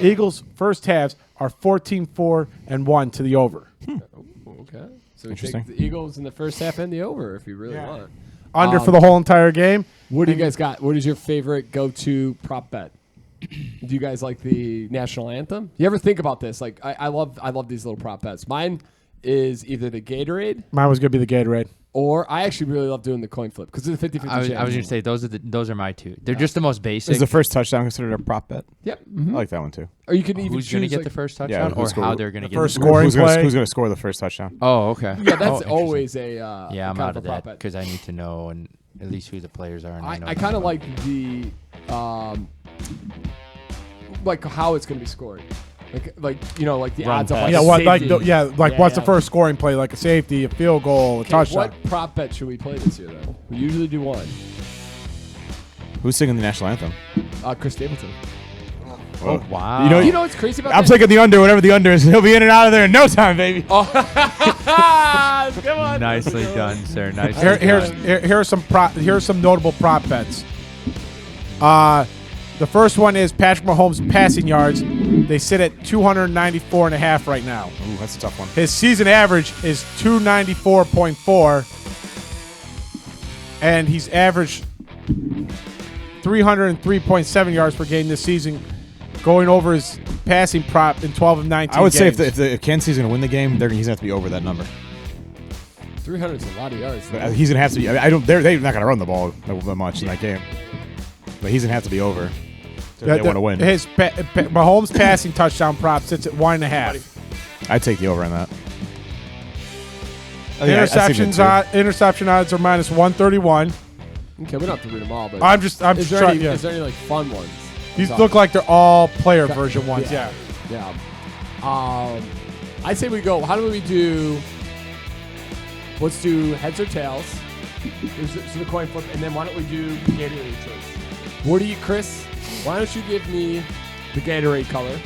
Eagles' first halves are 14-4-1 to the over. Okay. So we Interesting. take the Eagles in the first half and the over if you really Yeah. want. Under for the whole entire game. What do you guys got? What is your favorite go-to prop bet? Do you guys like the national anthem? You ever think about this? Like I love these little prop bets. Mine is either the Gatorade Mine was going to be the Gatorade. Or I actually really love doing the coin flip because it's a 50-50 I was chance. going to say those are my two. They're just the most basic. Is the first touchdown considered a prop bet? Yep. I like that one too. Or you can even who's going to choose get the first touchdown who or scored how the they're going to get first the scoring play? Who's going to score the first touchdown? Oh, okay. Yeah, that's Oh, always a yeah, I'm kind out a of prop that bet. because I need to know and at least who the players are. And I I kind of like the like how it's going to be scored. Like the Run odds of pass. like What's what's the first scoring play? Like a safety, a field goal, a touchdown. What prop bet should we play this year then? We usually do one. Who's singing the national anthem? Chris Stapleton. Well, wow. You know what's crazy about I'm that? taking the under, whatever the under is. He'll be in and out of there in no time, baby. Come on. Nicely done, sir. Nicely done. Here's some notable prop bets. The first one is Patrick Mahomes passing yards. They sit at 294.5 right now. Ooh, that's a tough one. His season average is 294.4, and he's averaged 303.7 yards per game this season, going over his passing prop in 12 of 19 I would say games. if Kansas is going to win the game, he's going to have to be over that number. 300 is a lot of yards. But he's going to have to be. I don't. They're not going to run the ball that much in that game. But he's going to have to be over. They want to win. His Mahomes passing touchdown prop sits at 1.5. I'd take the over on that. Interception odds are minus 131. Okay, we don't have to read them all, but I'm just is there trying. any, is there any like fun ones? These look like they're all player version ones. Yeah. Yeah. Yeah. I'd say we go. How do we do? Let's do heads or tails. So the coin flip, and then why don't we do Gatorade choice? What do you, Chris? Why don't you give me the Gatorade color?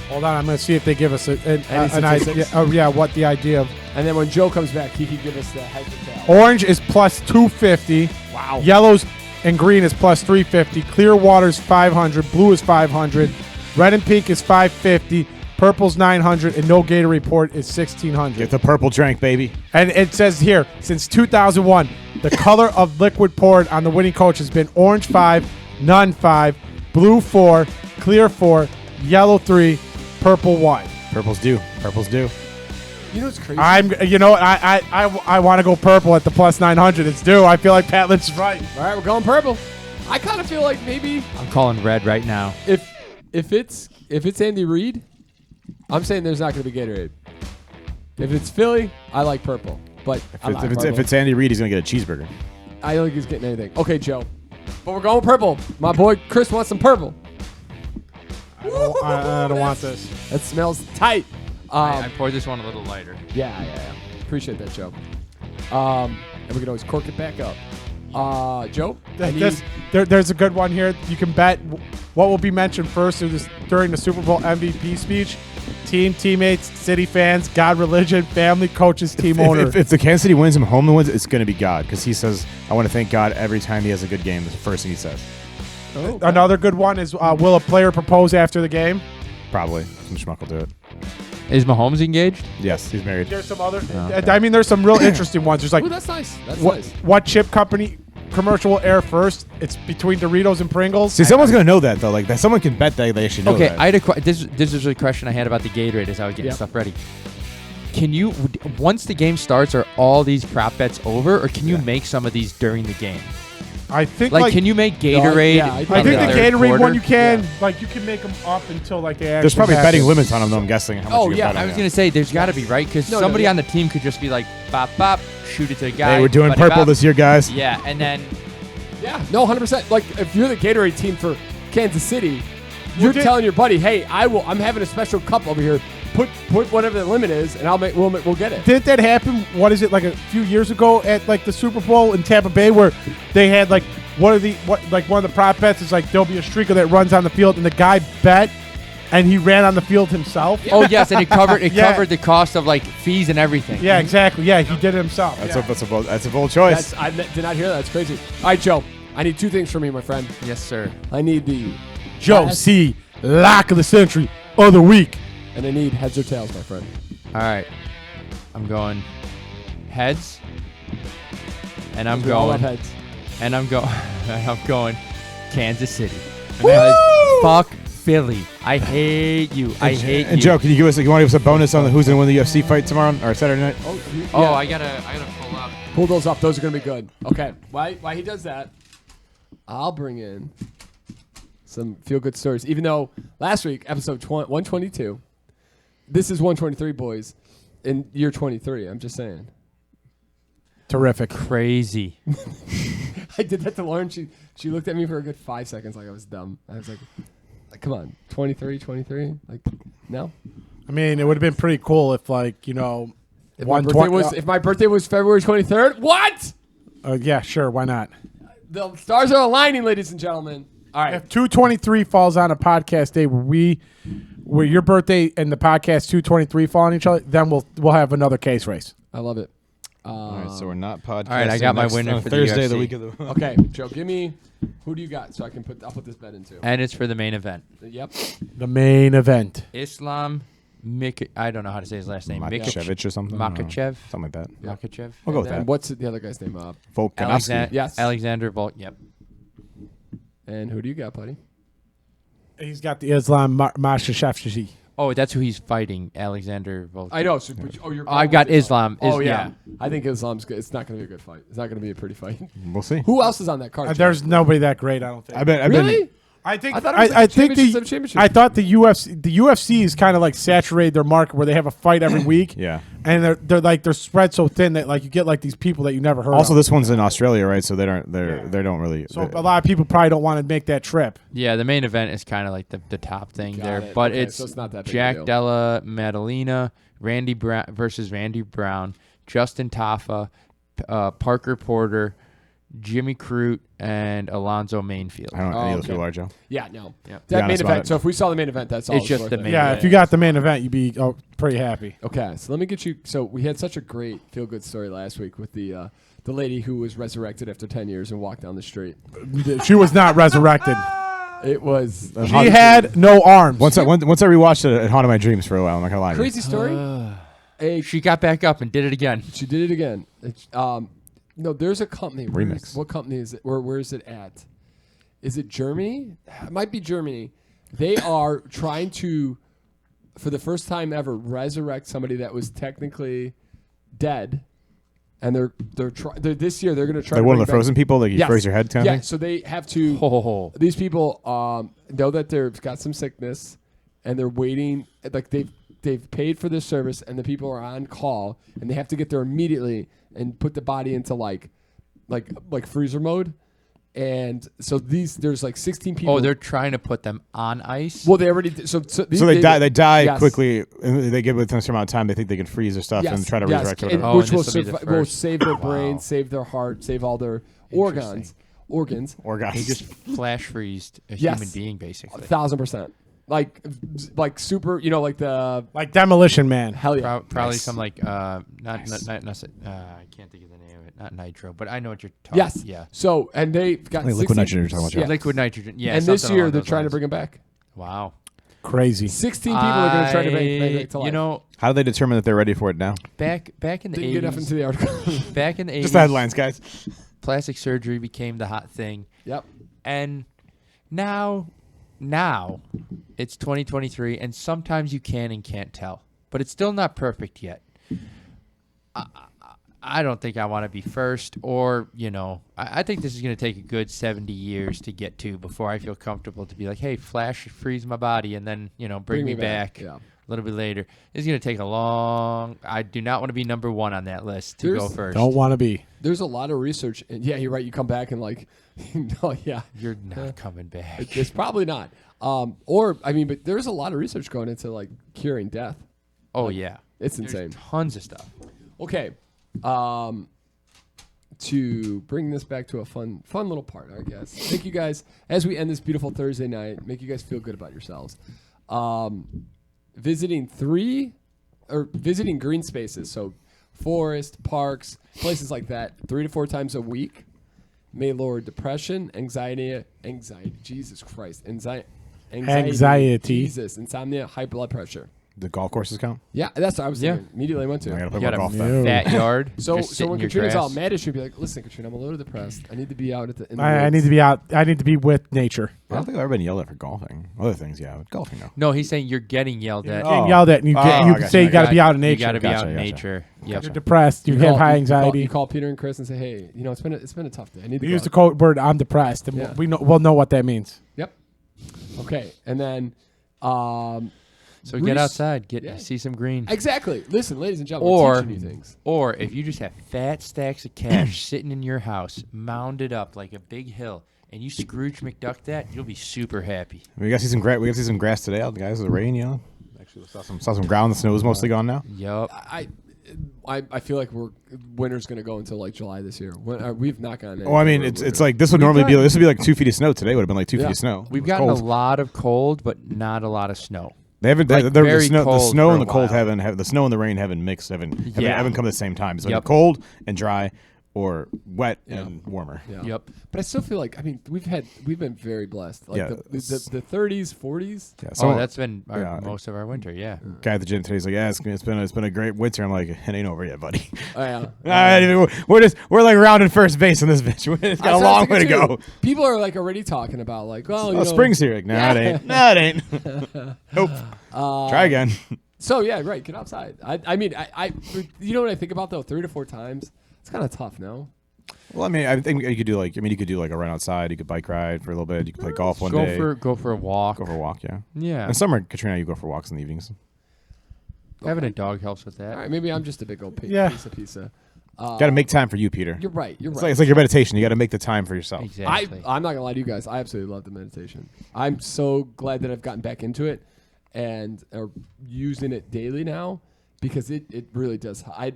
Hold on, I'm going to see if they give us an Any idea. statistics? What the idea of. And then when Joe comes back, he can give us the heads or tails. Orange is plus 250. Wow. Yellows and green is plus 350. Clear water's 500. Blue is 500. Red and pink is 550. Purple's 900. And no Gator report is 1600. Get the purple drink, baby. And it says here, since 2001, the color of liquid poured on the winning coach has been orange 5, none 5, blue 4, clear 4, yellow 3, purple 1. Purple's due. Purple's due. You know what's crazy? I want to go purple at the plus 900. It's due. I feel like Pat Lynch is right. All right, we're going purple. I kind of feel like maybe I'm calling red right now. if it's Andy Reid, I'm saying there's not going to be Gatorade. If it's Philly, I like purple. But If it's Andy Reid, he's going to get a cheeseburger. I don't think he's getting anything. Okay, Joe. But we're going purple. My boy Chris wants some purple. I don't want this. That smells tight. I poured this one a little lighter. Yeah. Appreciate that, Joe. And we can always cork it back up. Joe? There's a good one here. You can bet what will be mentioned first during the Super Bowl MVP speech. Team, teammates, city fans, God, religion, family, coaches, team owner. If the Kansas City wins and Mahomes wins, it's going to be God because he says, I want to thank God every time he has a good game. That's the first thing he says. Okay. Another good one is will a player propose after the game? Probably. Some schmuck will do it. Is Mahomes engaged? Yes, he's married. There's some other. Okay. I mean, there's some real interesting ones. There's like Ooh, that's nice. That's what, nice. what chip company commercial will air first? It's between Doritos and Pringles. See, someone's going to know that, though. Like, that someone can bet they actually know Okay, that. I had this is a question I had about the Gatorade as I was getting Yep. stuff ready. Can you, once the game starts, are all these prop bets over, or can you make some of these during the game? I think Like, can you make Gatorade? yeah, I I think think the third Gatorade quarter? one you can you can make them up until like they actually There's probably happen. betting limits on them, though, I'm guessing. How much Oh, you can yeah, bet on I was it. gonna say there's got to be, right? Because No, somebody yeah. on the team could just be like, bop bop, shoot it to the guy. Hey, we're doing buddy, purple bop. this year, guys. Yeah, and then Yeah, no, 100%. Like, if you're the Gatorade team for Kansas City, you're did- telling your buddy, hey, I'm having a special cup over here. Put whatever the limit is, and we'll get it. Didn't that happen? What is it like a few years ago at like the Super Bowl in Tampa Bay where they had like one of the prop bets is like there'll be a streaker that runs on the field and the guy bet and he ran on the field himself. oh yes, and it covered Yeah. covered the cost of like fees and everything. Yeah, exactly. Yeah, he did it himself. That's a bold choice. I did not hear that. That's crazy. All right, Joe. I need two things from you, my friend. Yes, sir. I need the Joe pass, C. Lock of the century of the week. and I need heads or tails, my friend. All right, I'm going heads, and I'm We all love going heads. and I'm going I'm going Kansas City. Woo! Fuck Philly. I hate you. I hate you. And Joe, can you want to give us a bonus on who's going to win the UFC fight tomorrow or Saturday night? Oh, I gotta pull up. Pull those up. Those are going to be good. Okay. While he does that, I'll bring in some feel-good stories. Even though last week, episode 122, this is 123, boys, in year 23. I'm just saying. Terrific. Crazy. I did that to Lauren. She looked at me for a good 5 seconds like I was dumb. I was like come on, 23. Like, no? I mean, it would have been pretty cool if, like, you know, If my birthday was February 23rd, what? Yeah, sure. Why not? The stars are aligning, ladies and gentlemen. All right. If 223 falls on a podcast day where your birthday and the podcast 223 fall on each other, then we'll have another case race. I love it. All right, so we're not podcasting. All right, I got my winner for the Thursday, UFC. the week of the. Okay, Joe, give me who do you got so I'll put this bet into. And it's for the main event. Yep. The main event. Islam I don't know how to say his last name. Makachev or something. Makachev. Something like that. Yeah. Makachev. We'll go with And that. what's the other guy's name? Volkanovski. Yes. Alexander Volt. Yep. And who do you got, buddy? He's got the Islam Makhachev. Oh, that's who he's fighting, Alexander Volt. I know. So, I got Islam. Oh yeah. I think Islam's good. It's not going to be a good fight. It's not going to be a pretty fight. We'll see. Who else is on that card? There's nobody that great, I don't think. I've been Really? I think I thought it was like championship. I thought the UFC is kind of like saturated their market where they have a fight every week. Yeah. And they're spread so thin that like you get like these people that you never heard Also, of. this one's in Australia, right? So they don't really. So a lot of people probably don't want to make that trip. Yeah, the main event is kind of like the top thing Got there, it. but Okay, it's, so it's not that big a Jack deal. Della Maddalena, Randy Brown versus Randy Brown, Justin Taffa, Parker Porter, Jimmy Crute, and Alonzo Mainfield. I don't know any of those okay. people are, Joe. Yeah, no. Yep. That main honest about event. it. So if we saw the main event, that's all. It's just worth the it. main Yeah, event. if you got the main event, you'd be pretty happy. Okay, so let me get you. So we had such a great feel-good story last week with the lady who was resurrected after 10 years and walked down the street. She was not resurrected. It was She had no arms. Once I rewatched it, it haunted my dreams for a while. I'm not gonna lie. to you. crazy story. She got back up and did it again. She did it again. No, there's a company. Remix. What company is it? Where is it at? Is it Germany? It might be Germany. They are trying to, for the first time ever, resurrect somebody that was technically dead, and they're this year they're going to try. Like to one of bring the back- frozen people, like you Yes. freeze your head kind of Yeah, thing. so they have to. Ho. These people know that they've got some sickness, and they're waiting. Like they've paid for this service, and the people are on call, and they have to get there immediately and put the body into like freezer mode. And so there's like 16 people. Oh, they're trying to put them on ice. well, they already did- so They die yes. quickly. And they get within a certain amount of time. They think they can freeze their stuff and try to resurrect it. and Oh, which and will, this will be the will first. save their brain, save their heart, save all their organs. Or guys. They just flash freezed a Yes. human being, basically. 1,000%. Like super, like the like Demolition Man. hell yeah. Probably Nice. some like I can't think of the name of it. Not nitro, but I know what you're talking. Yes. Yeah. So and they've got Like 16 liquid nitrogen you're talking about, Joe. yeah. Liquid nitrogen. Yeah. and this something year along they're those trying to lines. bring him back. Wow. Crazy. 16 people are going to try to bring back to life. You know, How do they determine that they're ready for it now? back in the didn't get enough 80s. into the article. Back in the 80s. Just the headlines, guys. Plastic surgery became the hot thing. Yep. And now it's 2023, and sometimes you can and can't tell, but it's still not perfect yet. I don't think I want to be first, or I think this is going to take a good 70 years to get to before I feel comfortable to be like, hey, flash freeze my body, and then bring me back Yeah. a little bit later. It's going to take a long. I do not want to be number one on that list to go There's- first. Don't want to be. There's a lot of research. And yeah, you're right. You come back and like, no, yeah. You're not coming back. It's probably not. But there's a lot of research going into like curing death. Oh yeah, It's There's insane. tons of stuff. Okay. To bring this back to a fun little part, I guess. Thank you guys as we end this beautiful Thursday night. Make you guys feel good about yourselves. Visiting green spaces, so forest, parks, places like that, 3 to 4 times a week may lower depression, anxiety, Jesus Christ, anxiety, Anxiety. Jesus, insomnia, high blood pressure. The golf courses count. Yeah, that's what I was thinking. Immediately I went to. I gotta play You more got golf a then. fat yard. So just sit when in your Katrina's all grass. mad, she'd be like, "Listen, Katrina, I'm a little depressed. I need to be out in the I need woods." to be out. I need to be with nature. I don't think I've ever been yelled at for golfing. Other things, yeah, but golfing, no. No, he's saying you're getting yelled at. Getting yelled at, and you gotcha, say you got to be out in You nature. got to be out in Gotcha. nature. Yep. You're depressed. You call- have high call- anxiety. You call Peter and Chris and say, "Hey, it's been a tough day. I need to We go use the out." code word "I'm depressed," and Yeah. we'll know what that means. Yep. Okay, and then So get Reese- outside, Yeah. see some green. exactly. Listen, ladies and gentlemen, Or- we're teaching you things. Or if you just have fat stacks of cash sitting in your house, mounded up like a big hill, and you Scrooge McDuck that, you'll be super happy. We got to see some grass. We got to see some grass today out, guys. The rain, Actually, saw some ground. The snow is mostly gone now. Yup. I feel like winter's gonna go until like July this year. We've not gotten. Oh, I mean, it's like this would normally be like 2 feet of snow today. Would have been like 2 feet Yeah. of snow. We've It was gotten cold. a lot of cold, but not a lot of snow. They haven't. like, the very snow, the cold snow for and a the cold while. the snow and the rain haven't mixed. Haven't Yeah. come at the same time. It's been Yep. cold and dry, or wet Yeah. and warmer. Yeah. Yep. But I still feel like we've been very blessed. Like Yeah. the 30s, 40s. Yeah. Oh, So that's been yeah. most of our winter, yeah. guy at the gym today, he's like, "Yeah, it's been a great winter." I'm like, "It ain't over yet, buddy." Oh, yeah. We're like rounding first base in this bitch. It's got a long way to go. People are like already talking about like, well, Oh, spring's here. Like, nah, it ain't. Nah, it ain't. Nope. Try again. So yeah, right. Get outside. I mean, you know what I think about though? 3 to 4 times. It's kind of tough, no? Well, I mean, I think you could do like a run outside. You could bike ride for a little bit. You could play golf one day. Go for a walk. Go for a walk, yeah. Yeah. In summer, Katrina, you go for walks in the evenings. Having a dog helps with that. All right, maybe I'm just a big old Yeah. pizza. Got to make time for you, Peter. You're right. You're It's right. like your meditation. You got to make the time for yourself. Exactly. I'm not gonna lie to you guys. I absolutely love the meditation. I'm so glad that I've gotten back into it and are using it daily now because it really does. I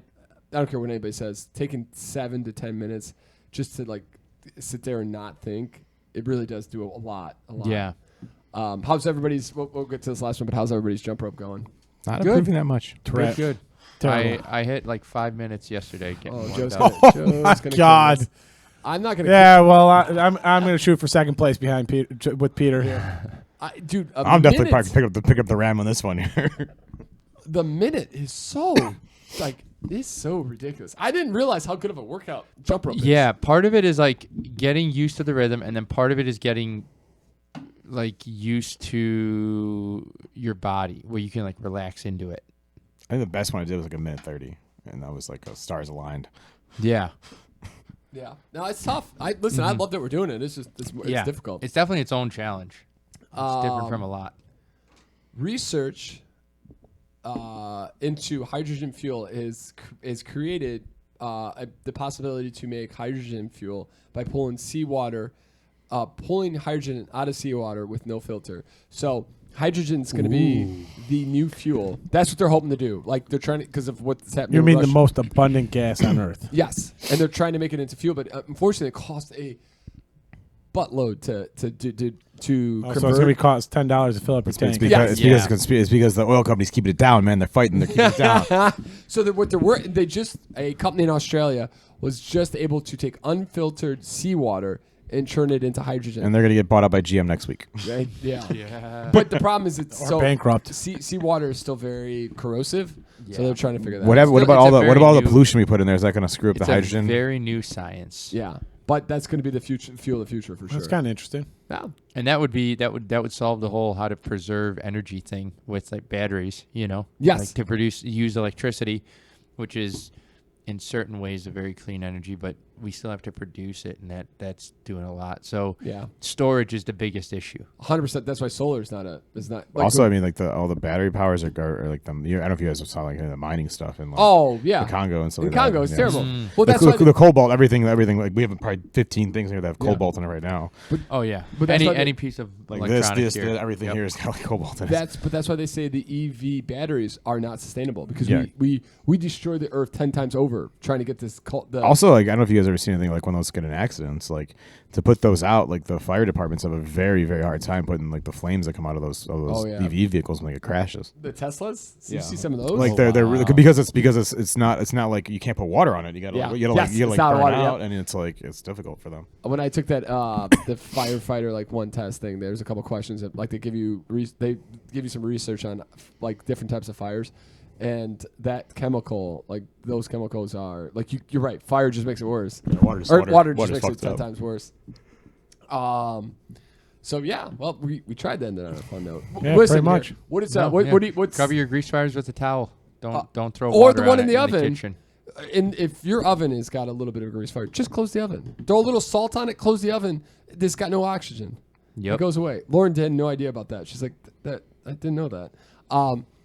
don't care what anybody says. Taking 7 to 10 minutes just to like sit there and not think, it really does do a lot. Yeah. How's everybody's? We'll get to this last one, but how's everybody's jump rope going? Not Good. improving that much. Good. Terrible. I hit like 5 minutes yesterday. Getting Oh, warmed Joe's up. gonna, my kill God. this. I'm not gonna. Yeah, well, I'm going to shoot for second place behind Peter with Peter. Dude. I'm definitely probably pick up the ram on this one here. The minute is so like it's so ridiculous. I didn't realize how good of a workout jump rope is. Yeah, part of it is like getting used to the rhythm, and then part of it is getting like used to your body where you can like relax into it. I think the best one I did was like a minute 30, and that was like stars aligned. Yeah. Yeah. No, it's tough. I love that we're doing it. It's just it's difficult. It's definitely its own challenge. It's different from a lot. Research into hydrogen fuel is created the possibility to make hydrogen fuel by pulling seawater, pulling hydrogen out of seawater with no filter. So hydrogen's going to be the new fuel. That's what they're hoping to do. Like they're trying to, because of what's happening. You with mean the Russia. most abundant gas on Earth? Yes, and they're trying to make it into fuel, but unfortunately, it costs a buttload to So it's convert. going to cost $10 to fill up your It's tank. because, Yes. it's because the oil companies keeping it down, man. They're fighting. They're keeping it down. So a company in Australia was just able to take unfiltered seawater and turn it into hydrogen. And they're gonna get bought out by GM next week. Right? Yeah. Yeah. But the problem is it's Or so bankrupt. Seawater is still very corrosive, Yeah. so they're trying to figure that What out. about it's all a the very the new- pollution we put in there? Is that gonna screw up It's the hydrogen? a very new science. Yeah, but that's going to be the fuel of the future for sure. That's kind of interesting. Yeah. And that would solve the whole how to preserve energy thing with like batteries, you know? Yes. Like to use electricity, which is in certain ways a very clean energy, but we still have to produce it, and that's doing a lot. So Yeah. storage is the biggest issue. 100%. That's why solar is not. Like Also, I mean, like all the battery powers are like them. I don't know if you guys saw like the mining stuff in like oh yeah, the Congo and stuff. in like that. Congo, it's Yeah. terrible. Mm. Well, that's the, why. the cobalt, everything. Like we have probably 15 things here that have Yeah. cobalt in it right now. Oh yeah, But that's why any piece of Like electronic this, gear. everything Yep. here has got like cobalt in it. That's why they say the EV batteries are not sustainable because Yeah. we destroy the Earth 10 times over trying to get this. Also, like I don't know if you guys ever seen anything like when those get in accidents. Like to put those out, like the fire departments have a very, very hard time putting like the flames that come out of those EV vehicles when it crashes. The Teslas? So Yeah. you see some of those? Like they're really, because it's not like you can't put water on it. You gotta burn out, and it's difficult for them. When I took that the firefighter like one test thing, there's a couple questions that like they give you some research on like different types of fires. And that chemical, like those chemicals are like you're right. Fire just makes it worse. Yeah, water just makes it 10 times worse. So yeah, well we tried to end it on a fun note. Yeah, Listen, pretty much. What is what's Cover your grease fires with a towel. Don't throw or water the one on in it the oven. kitchen. And if your oven has got a little bit of a grease fire, just close the oven. Throw a little salt on it. Close the oven. This got no oxygen. Yep. It goes away. Lauren had no idea about that. She's like, that I didn't know that.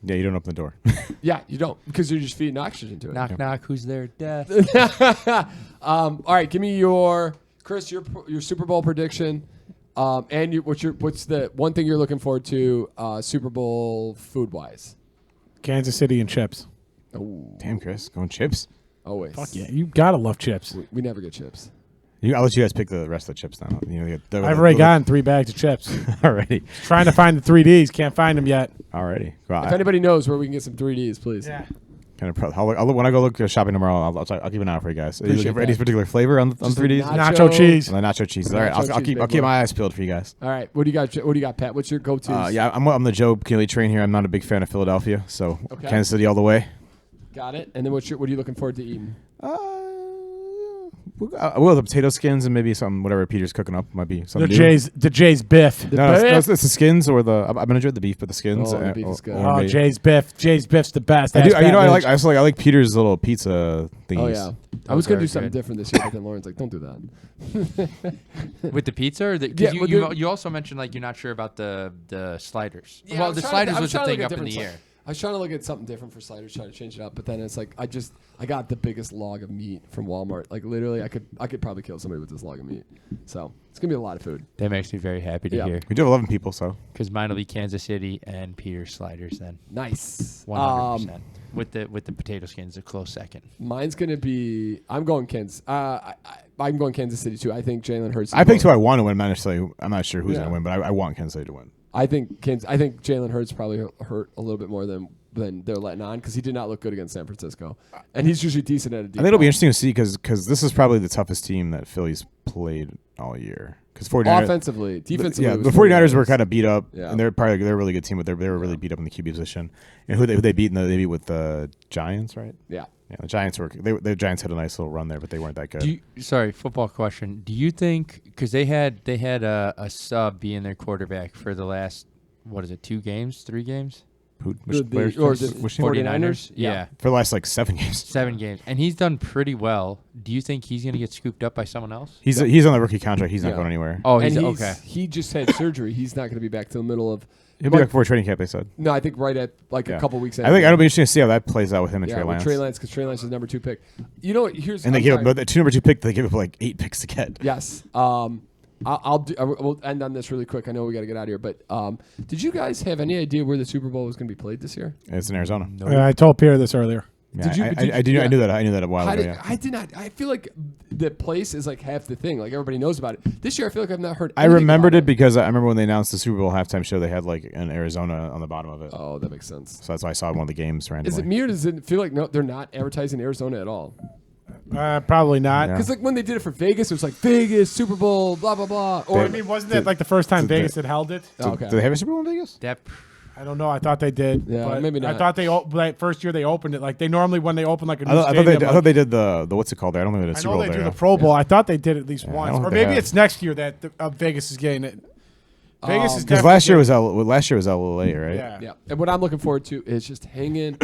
Yeah, you don't open the door. Yeah, you don't because you're just feeding oxygen to it. Knock knock. Who's there? Death. All right, give me your Super Bowl prediction, and what's the one thing you're looking forward to Super Bowl food wise? Kansas City and chips. Oh, Damn, Chris, going chips. always. Fuck yeah, you gotta love chips. We never get chips. I'll let you guys pick the rest of the chips now. I've already gotten 3 bags of chips. already. Trying to find the 3Ds, can't find them yet. Already. If anybody knows where we can get some 3Ds, please. Yeah. Kind of when I go look shopping tomorrow, I'll keep an eye out for you guys. Are you looking for any that. particular flavor on 3Ds? Nacho cheese. And the nacho cheese. All right, I'll keep my eyes peeled for you guys. All right, what do you got, Pat? What's your go-to? I'm the Joe Keeley train here. I'm not a big fan of Philadelphia, so Okay. Kansas City all the way. Got it. And then what are you looking forward to eating? Well, the potato skins and maybe something, whatever Peter's cooking up might be something. The Jay's biff. No, it's the skins or the. I'm gonna enjoy the beef, but the skins. Oh, the beef is good. Oh, Jay's biff. Jay's biff's the best. I do. I like Peter's little pizza thingies. Oh yeah. I was gonna do something different this year, but then Lauren's like, "Don't do that." With the pizza, or you also mentioned like you're not sure about the sliders. Yeah, Well, the sliders was the thing up in the air. I was trying to look at something different for sliders, trying to change it up, but then it's like I got the biggest log of meat from Walmart. Like literally, I could probably kill somebody with this log of meat. So it's gonna be a lot of food. That makes me very happy to hear. We do have 11 people, so Because mine will be Kansas City and Peter's sliders then. Nice. 100%. With the potato skins, a close second. Mine's gonna be. I'm going Kansas. I'm going Kansas City too. I think Jalen Hurts. I picked who I want to win. I'm not sure who's gonna win, but I want Kansas City to win. I think Jalen Hurts probably hurt a little bit more than they're letting on because he did not look good against San Francisco, and he's usually decent at a deep I think it'll be ball. interesting to see because this is probably the toughest team that Philly's played all year. Because 49ers, Offensively, defensively, yeah, it was the 49ers were kind of beat up, Yeah. and they're a really good team, but they were really beat up in the QB position. And who they beat? They beat with the Giants, right? Yeah. Yeah, the Giants the Giants had a nice little run there, but they weren't that good. Sorry, football question. Do you think because they had a sub being their quarterback for the last 3 games? The Which team? 49ers? Yeah. For the last 7 games. 7 games. And he's done pretty well. Do you think he's going to get scooped up by someone else? He's on the rookie contract. He's not going anywhere. Oh, And okay. he just had surgery. He's not going to be back till the middle of. He'll be back before training camp, they said. No, I think right at a couple weeks. I think it'll be interesting to see how that plays out with him and Trey with Lance. Trey Lance, because Trey Lance is number 2 pick. You know what? And they give up the 2 number 2 pick. They give up 8 picks to get. Yes. We'll end on this really quick. I know we got to get out of here, but did you guys have any idea where the Super Bowl was going to be played this year? It's in Arizona. I told Pierre this earlier. Yeah, I knew that. I knew that a while ago. Yeah. I did not. I feel like the place is half the thing. Everybody knows about it. This year, I feel like I've not heard. I remembered it because I remember when they announced the Super Bowl halftime show, they had an Arizona on the bottom of it. Oh, that makes sense. So that's why I saw one of the games randomly. Is it me or does it feel like no? They're not advertising Arizona at all. Probably not. Yeah. Because when they did it for Vegas, it was Vegas Super Bowl, blah blah blah. Or Wasn't that the first time Vegas had held it? okay. Do they have a Super Bowl in Vegas? I don't know. I thought they did. Yeah, but maybe not. I thought that first year they opened it. They normally when they open a new I stadium. thought they did the what's it called there? I don't think they did I Super know Bowl they there. do the Pro Bowl. I thought they did at least I once, don't or think they maybe have. it's next year that Vegas is getting it. Vegas is Because last year was LA, right? Yeah. Yeah. And what I'm looking forward to is just hanging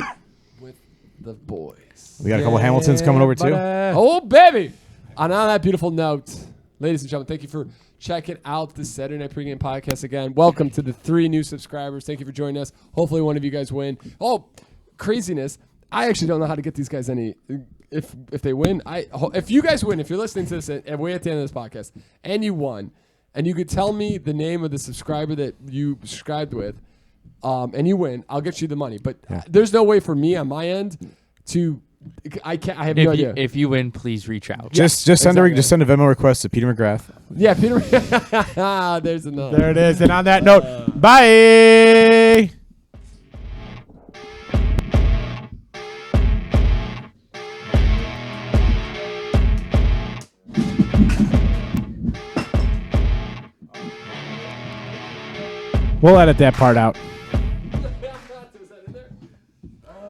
with the boys. We got a couple Hamiltons coming over too. Oh baby! And on that beautiful note, ladies and gentlemen, thank you for checking out the Saturday Night Pregame Podcast again. Welcome to the 3 new subscribers. Thank you for joining us. Hopefully one of you guys win. Oh, craziness. I actually don't know how to get these guys any if they win. If you guys win, if you're listening to this and way at the end of this podcast and you won, and you could tell me the name of the subscriber that you subscribed with, and you win, I'll get you the money. But there's no way for me on my end to I can't. I have no idea. If you win, please reach out. Just send exactly. a Venmo request to Peter McGrath. Yeah, Peter. There's another. There it is. And on that note, bye. We'll edit that part out.